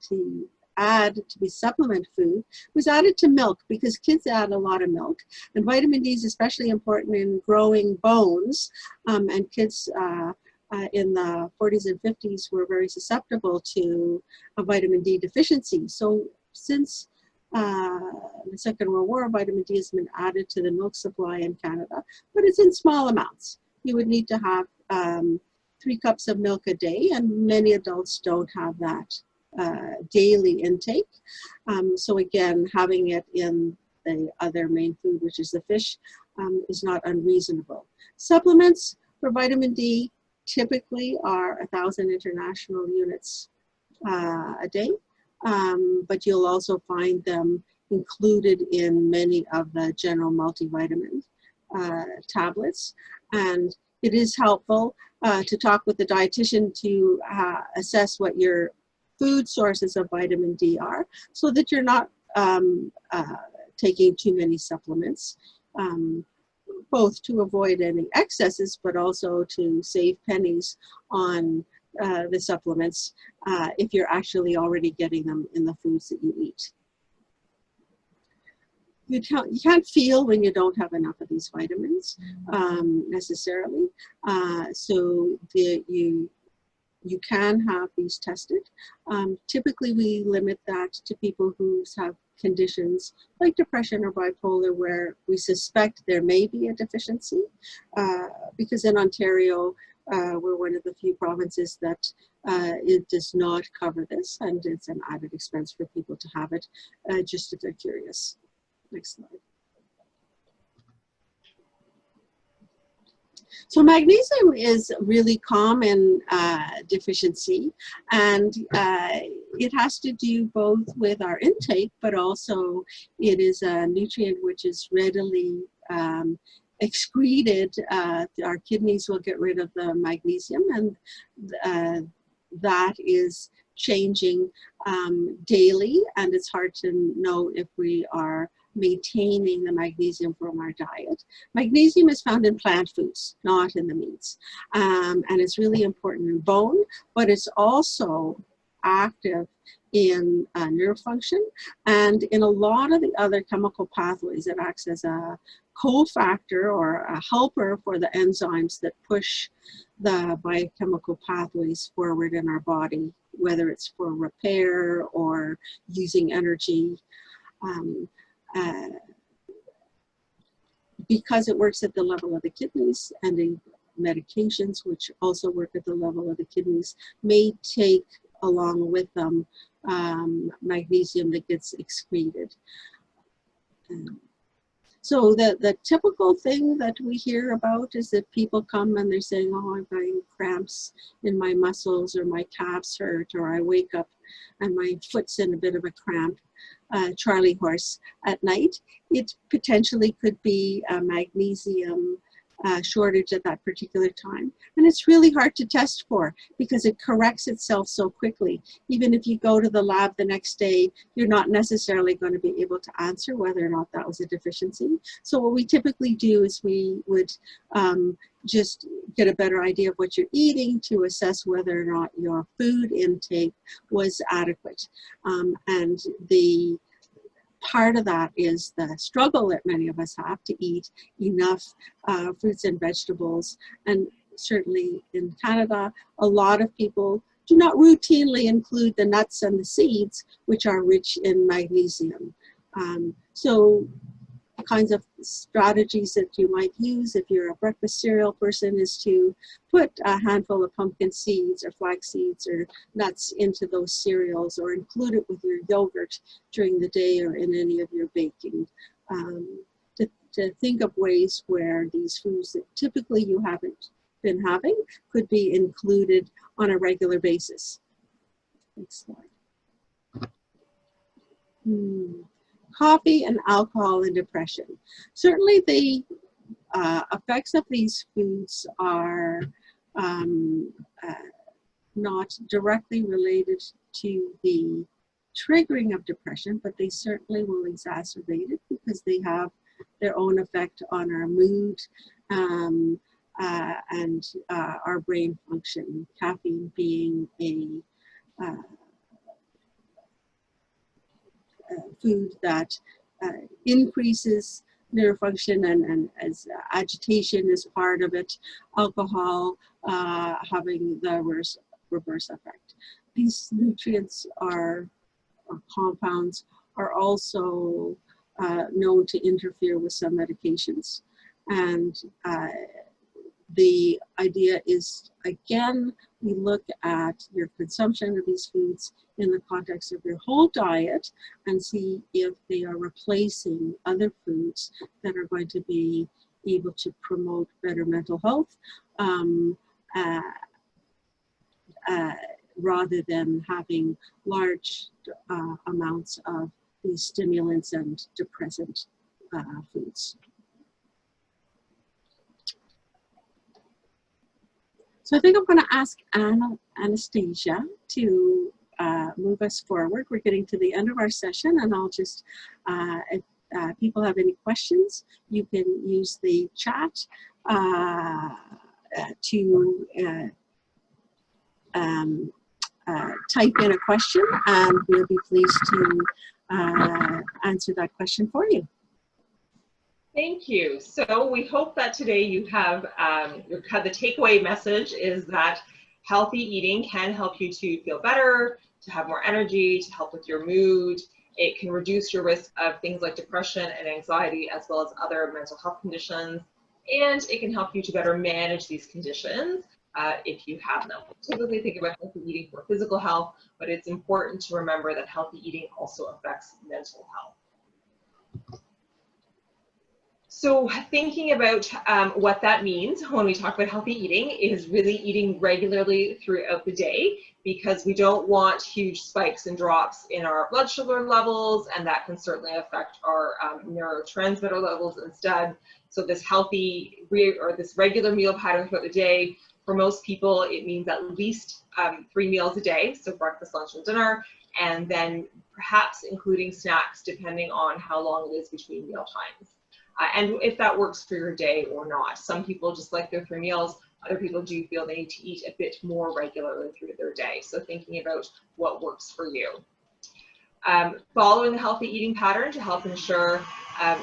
supplement food, was added to milk because kids add a lot of milk, and vitamin D is especially important in growing bones, and kids in the 40s and 50s were very susceptible to a vitamin D deficiency. So since the Second World War, vitamin D has been added to the milk supply in Canada, but it's in small amounts. You would need to have 3 cups of milk a day, and many adults don't have that daily intake. So again, having it in the other main food, which is the fish, is not unreasonable. Supplements for vitamin D typically are 1,000 international units a day, but you'll also find them included in many of the general multivitamin tablets. And it is helpful to talk with the dietitian to assess what your food sources of vitamin D are, so that you're not taking too many supplements, both to avoid any excesses, but also to save pennies on the supplements if you're actually already getting them in the foods that you eat. you can't feel when you don't have enough of these vitamins necessarily. So you can have these tested. Typically, we limit that to people who have conditions like depression or bipolar where we suspect there may be a deficiency. Because in Ontario, we're one of the few provinces that it does not cover this, and it's an added expense for people to have it, just if they're curious. Next slide. So magnesium is a really common deficiency, and it has to do both with our intake, but also it is a nutrient which is readily excreted. Our kidneys will get rid of the magnesium, and that is changing daily, and it's hard to know if we are maintaining the magnesium from our diet. Magnesium is found in plant foods, not in the meats, and it's really important in bone, but it's also active in nerve function and in a lot of the other chemical pathways. It acts as a cofactor or a helper for the enzymes that push the biochemical pathways forward in our body, whether it's for repair or using energy. Because it works at the level of the kidneys, and the medications which also work at the level of the kidneys may take along with them magnesium that gets excreted. So the typical thing that we hear about is that people come and they're saying, oh, I'm having cramps in my muscles, or my calves hurt, or I wake up and my foot's in a bit of a cramp. Charlie horse at night. It potentially could be a magnesium shortage at that particular time. And it's really hard to test for because it corrects itself so quickly. Even if you go to the lab the next day, you're not necessarily going to be able to answer whether or not that was a deficiency. So what we typically do is we would just get a better idea of what you're eating to assess whether or not your food intake was adequate. And the part of that is the struggle that many of us have to eat enough fruits and vegetables. And certainly in Canada, a lot of people do not routinely include the nuts and the seeds, which are rich in magnesium. So kinds of strategies that you might use if you're a breakfast cereal person is to put a handful of pumpkin seeds or flax seeds or nuts into those cereals, or include it with your yogurt during the day or in any of your baking. To think of ways where these foods that typically you haven't been having could be included on a regular basis. Next slide. Coffee and alcohol and depression. Certainly the effects of these foods are not directly related to the triggering of depression, but they certainly will exacerbate it because they have their own effect on our mood and our brain function. Caffeine being a food that increases nerve function, and as agitation is part of it, alcohol having the reverse effect. These nutrients or compounds are also known to interfere with some medications. And the idea is, again, we look at your consumption of these foods in the context of your whole diet and see if they are replacing other foods that are going to be able to promote better mental health rather than having large amounts of these stimulants and depressant foods. So I think I'm going to ask Anastasia to move us forward. We're getting to the end of our session, and I'll just, if people have any questions, you can use the chat to type in a question, and we'll be pleased to answer that question for you.
Thank you. So we hope that today you have the takeaway message is that healthy eating can help you to feel better, to have more energy, to help with your mood. It can reduce your risk of things like depression and anxiety, as well as other mental health conditions. And it can help you to better manage these conditions if you have them. We typically think about healthy eating for physical health, but it's important to remember that healthy eating also affects mental health. So thinking about what that means when we talk about healthy eating is really eating regularly throughout the day, because we don't want huge spikes and drops in our blood sugar levels, and that can certainly affect our neurotransmitter levels instead. So this this regular meal pattern throughout the day, for most people, it means at least 3 meals a day, so breakfast, lunch, and dinner, and then perhaps including snacks depending on how long it is between meal times. And if that works for your day or not. Some people just like their 3 meals. Other people do feel they need to eat a bit more regularly through their day. So thinking about what works for you. Following a healthy eating pattern to help ensure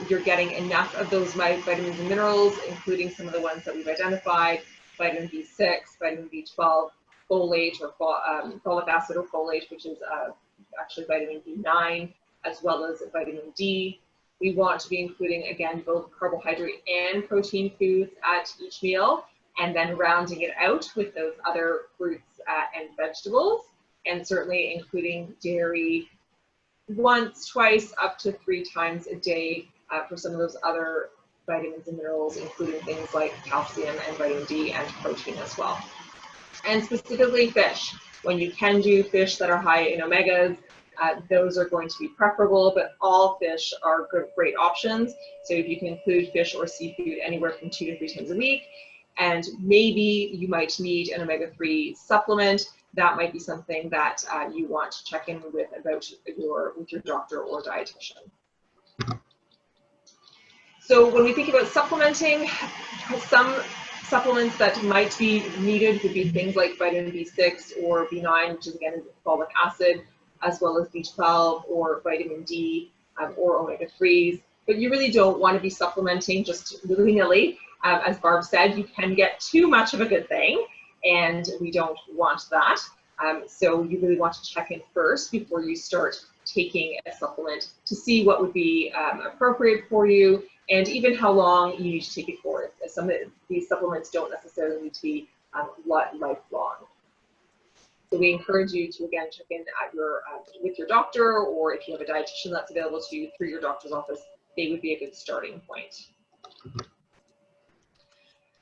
you're getting enough of those vitamins and minerals, including some of the ones that we've identified: vitamin B6, vitamin B12, folate or folic acid or folate, which is actually vitamin B9, as well as vitamin D. We want to be including, again, both carbohydrate and protein foods at each meal, and then rounding it out with those other fruits and vegetables, and certainly including dairy once, twice, up to 3 times a day for some of those other vitamins and minerals, including things like calcium and vitamin D and protein as well. And specifically fish. When you can do fish that are high in omegas, those are going to be preferable, but all fish are great options. So if you can include fish or seafood anywhere from 2 to 3 times a week, and maybe you might need an omega-3 supplement, that might be something that you want to check in with your doctor or dietitian. So when we think about supplementing, some supplements that might be needed would be things like vitamin B6 or B9, which is again folic acid, as well as B12 or vitamin D or omega-3s. But you really don't want to be supplementing just willy-nilly. As Barb said, you can get too much of a good thing, and we don't want that. So you really want to check in first before you start taking a supplement to see what would be appropriate for you, and even how long you need to take it for. Some of these supplements don't necessarily need to be lifelong. So we encourage you to, again, check in at with your doctor, or if you have a dietitian that's available to you through your doctor's office, they would be a good starting point.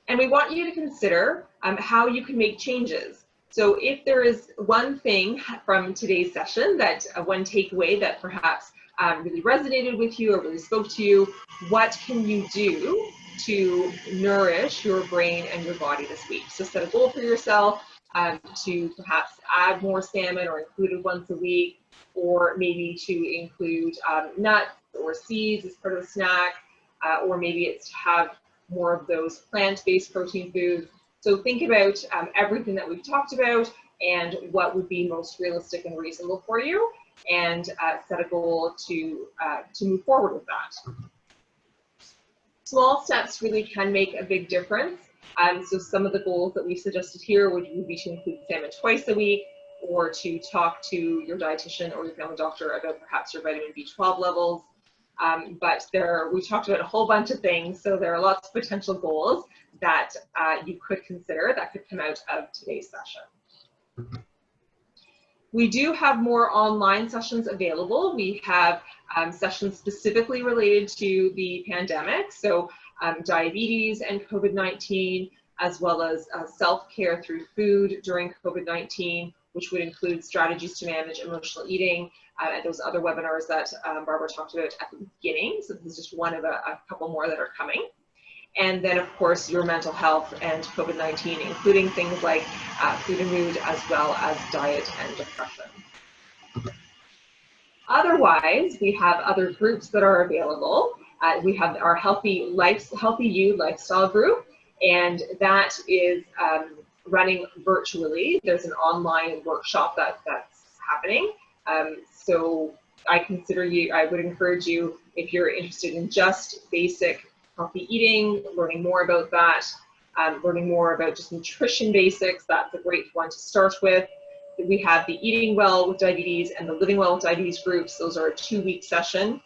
And we want you to consider how you can make changes. So if there is one thing from today's session, one takeaway that perhaps really resonated with you or really spoke to you, what can you do to nourish your brain and your body this week? So set a goal for yourself to perhaps add more salmon or include it once a week, or maybe to include nuts or seeds as part of a snack, or maybe it's to have more of those plant-based protein foods. So think about everything that we've talked about and what would be most realistic and reasonable for you, and set a goal to move forward with that. Small steps really can make a big difference. So some of the goals that we've suggested here would be to include salmon twice a week, or to talk to your dietitian or your family doctor about perhaps your vitamin B12 levels. But we've talked about a whole bunch of things, so there are lots of potential goals that you could consider that could come out of today's session. We do have more online sessions available. We have sessions specifically related to the pandemic, so diabetes and COVID-19, as well as self-care through food during COVID-19, which would include strategies to manage emotional eating, and those other webinars that Barbara talked about at the beginning. So this is just one of a couple more that are coming. And then, of course, your mental health and COVID-19, including things like food and mood, as well as diet and depression. Otherwise, we have other groups that are available. We have our Healthy You Lifestyle group, and that is running virtually. There's an online workshop that's happening. So I would encourage you, if you're interested in just basic healthy eating, learning more about that, learning more about just nutrition basics. That's a great one to start with. We have the Eating Well with Diabetes and the Living Well with Diabetes groups. Those are a 2-week session,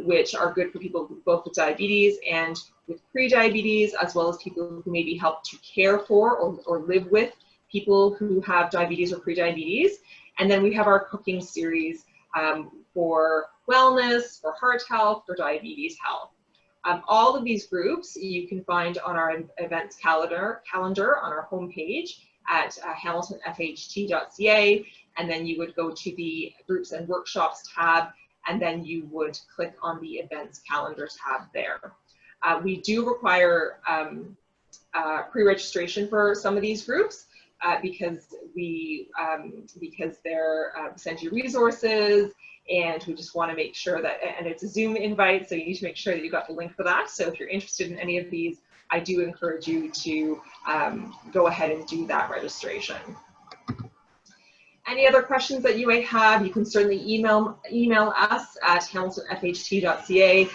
which are good for people both with diabetes and with pre-diabetes, as well as people who maybe help to care for or live with people who have diabetes or pre-diabetes. And then we have our cooking series for wellness, for heart health, for diabetes health. All of these groups you can find on our events calendar on our homepage at hamiltonfht.ca, and then you would go to the groups and workshops tab, and then you would click on the events calendar tab there. We do require pre-registration for some of these groups because they're send you resources, and we just want to make sure that, and it's a Zoom invite, so you need to make sure that you got the link for that. So if you're interested in any of these, I do encourage you to go ahead and do that registration. Any other questions that you might have, you can certainly email us at hamiltonfht.ca.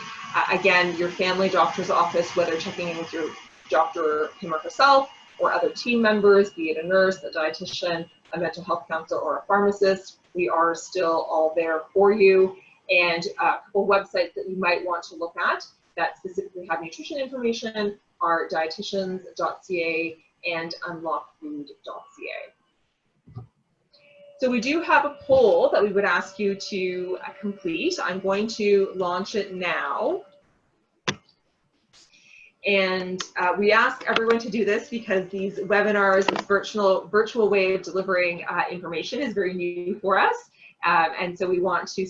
Again, your family doctor's office, whether checking in with your doctor, him or herself, or other team members, be it a nurse, a dietitian, a mental health counselor, or a pharmacist, we are still all there for you. And a couple websites that you might want to look at that specifically have nutrition information are dietitians.ca and unlockfood.ca. So we do have a poll that we would ask you to complete. I'm going to launch it now. And we ask everyone to do this because these webinars, this virtual way of delivering information is very new for us. And so we want to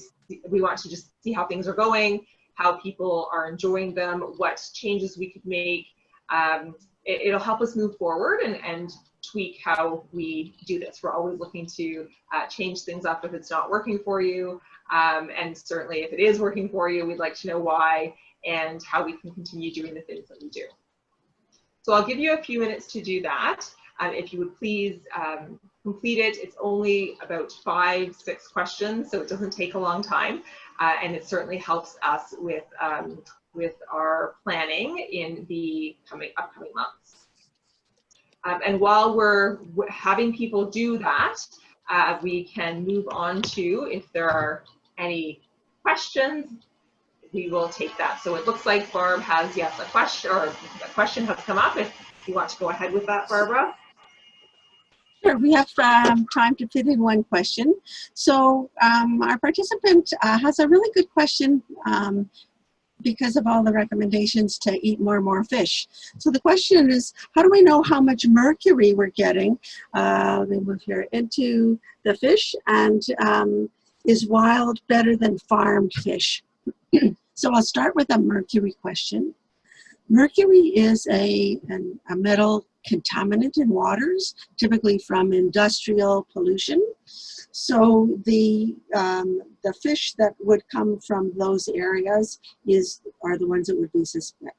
just see how things are going, how people are enjoying them, what changes we could make. It'll help us move forward and tweak how we do this. We're always looking to change things up if it's not working for you. And certainly if it is working for you, we'd like to know why and how we can continue doing the things that we do. So I'll give you a few minutes to do that. If you would please complete it. It's only about 5-6 questions, so it doesn't take a long time. And it certainly helps us with our planning in the upcoming months. And while we're having people do that, we can move on to, if there are any questions, we will take that. So it looks like Barb has, yes, a question, or a question has come up. If you want to go ahead with that, Barbara.
Sure, we have time to fit in one question. So our participant has a really good question because of all the recommendations to eat more and more fish. So the question is, how do we know how much mercury we're getting? They move here into the fish, and is wild better than farmed fish? So I'll start with a mercury question. Mercury is a metal contaminant in waters, typically from industrial pollution. So the fish that would come from those areas are the ones that would be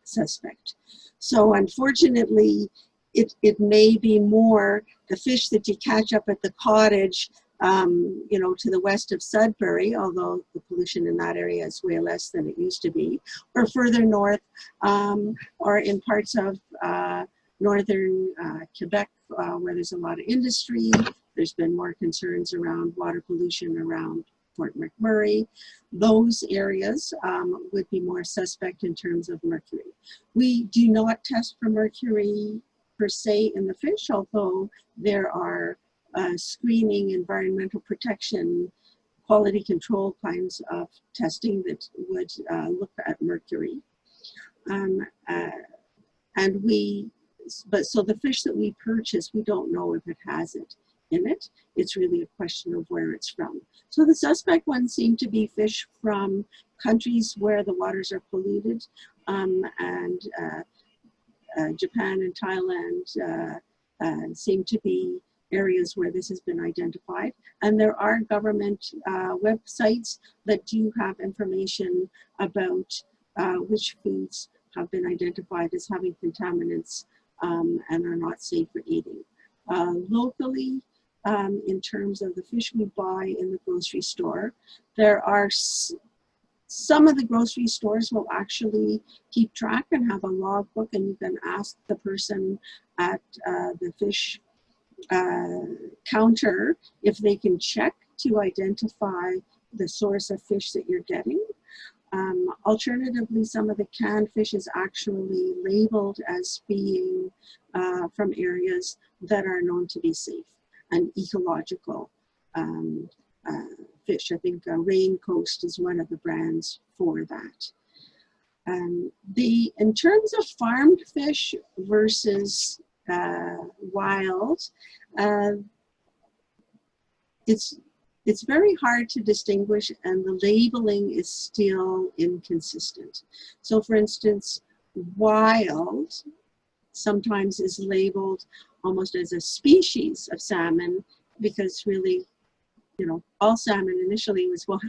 suspect. So unfortunately, it may be more the fish that you catch up at the cottage, you know, to the west of Sudbury, although the pollution in that area is way less than it used to be, or further north, or in parts of northern Quebec, where there's a lot of industry. There's been more concerns around water pollution around Fort McMurray. Those areas would be more suspect in terms of mercury. We do not test for mercury per se in the fish, although there are screening, environmental protection, quality control kinds of testing that would look at mercury. So the fish that we purchase, we don't know if it has it in it. It's really a question of where it's from. So the suspect ones seem to be fish from countries where the waters are polluted, and Japan and Thailand seem to be areas where this has been identified. And there are government websites that do have information about which foods have been identified as having contaminants and are not safe for eating. Locally, in terms of the fish we buy in the grocery store, there are Some of the grocery stores will actually keep track and have a logbook, and you can ask the person at the fish counter if they can check to identify the source of fish that you're getting. Alternatively, some of the canned fish is actually labeled as being from areas that are known to be safe and ecological fish. I think Rain Coast is one of the brands for that. In terms of farmed fish versus wild, it's very hard to distinguish, and the labeling is still inconsistent. So for instance, wild sometimes is labeled almost as a species of salmon, because really, you know, all salmon initially was wild.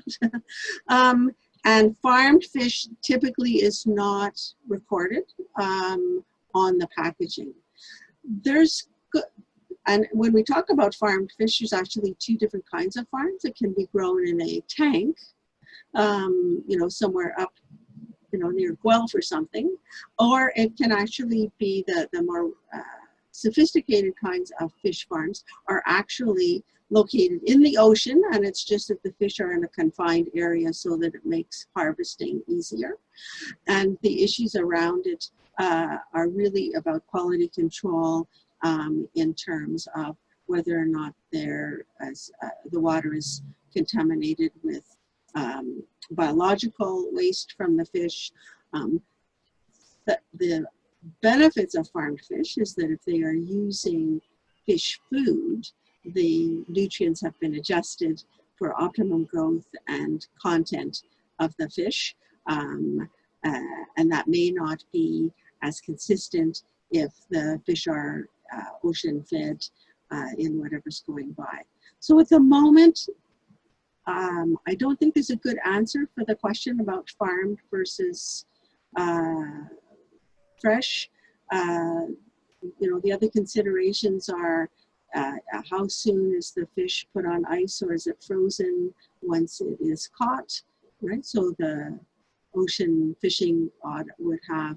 And farmed fish typically is not recorded on the packaging. And when we talk about farmed fish, there's actually two different kinds of farms. It can be grown in a tank, you know, somewhere up, you know, near Guelph or something, or it can actually be the more sophisticated kinds of fish farms are actually located in the ocean, and it's just that the fish are in a confined area so that it makes harvesting easier. And the issues around it are really about quality control, in terms of whether or not the water is contaminated with biological waste from the fish. The benefits of farmed fish is that if they are using fish food, the nutrients have been adjusted for optimum growth and content of the fish, and that may not be as consistent if the fish are ocean fed in whatever's going by. So at the moment, I don't think there's a good answer for the question about farmed versus fresh. You know, the other considerations are how soon is the fish put on ice, or is it frozen once it is caught, right? So the ocean fishing would have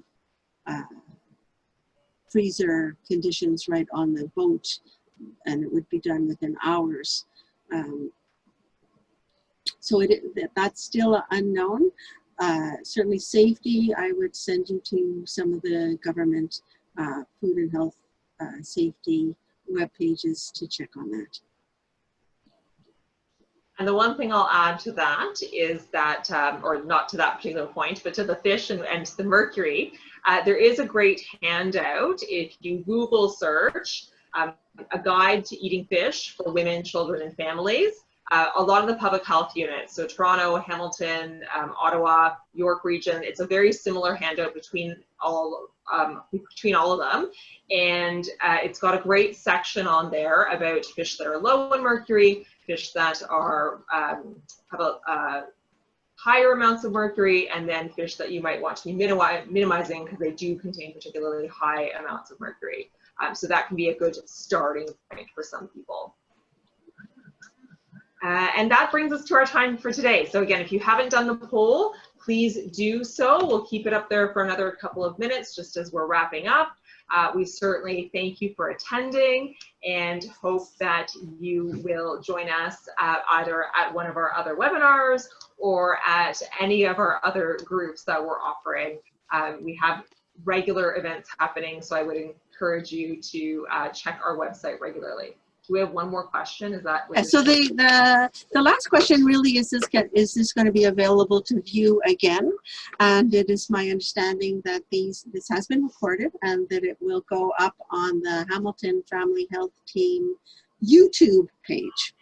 freezer conditions right on the boat, and it would be done within hours. So that's still unknown. Certainly safety, I would send you to some of the government food and health safety web pages to check on that.
And the one thing I'll add to that is that, or not to that particular point, but to the fish and the mercury, there is a great handout if you Google search a guide to eating fish for women, children, and families. A lot of the public health units, so Toronto, Hamilton, Ottawa, York region, it's a very similar handout between all of them. And it's got a great section on there about fish that are low in mercury, fish that are have higher amounts of mercury, and then fish that you might want to be minimizing because they do contain particularly high amounts of mercury. So that can be a good starting point for some people. And that brings us to our time for today. So again, if you haven't done the poll, please do so. We'll keep it up there for another couple of minutes just as we're wrapping up. We certainly thank you for attending and hope that you will join us either at one of our other webinars or at any of our other groups that we're offering. We have regular events happening, so I would encourage you to check our website regularly. Do we have one more question? Is that?
So the last question really is this going to be available to view again? And it is my understanding that this has been recorded and that it will go up on the Hamilton Family Health Team YouTube page.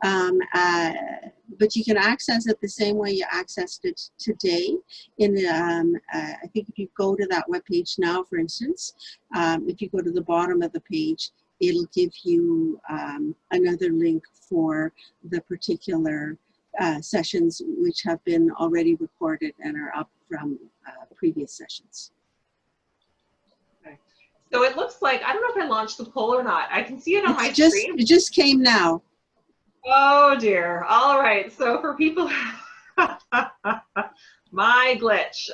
But you can access it the same way you accessed it today. I think if you go to that webpage now, for instance, if you go to the bottom of the page, it'll give you another link for the particular sessions which have been already recorded and are up from previous sessions.
Okay. So it looks like, I don't know if I launched the poll or not. I can see it on my screen.
It just came now.
Oh dear. All right. So for people My glitch.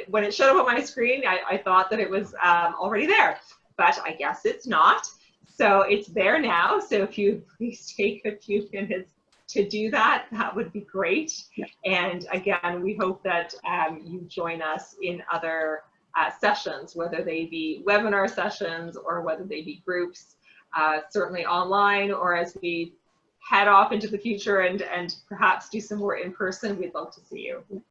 When it showed up on my screen, I thought that it was already there, but I guess it's not. So it's there now. So if you please take a few minutes to do that, that would be great.
Yeah.
And again, we hope that you join us in other sessions, whether they be webinar sessions or whether they be groups, certainly online, or as we head off into the future and perhaps do some more in person, we'd love to see you.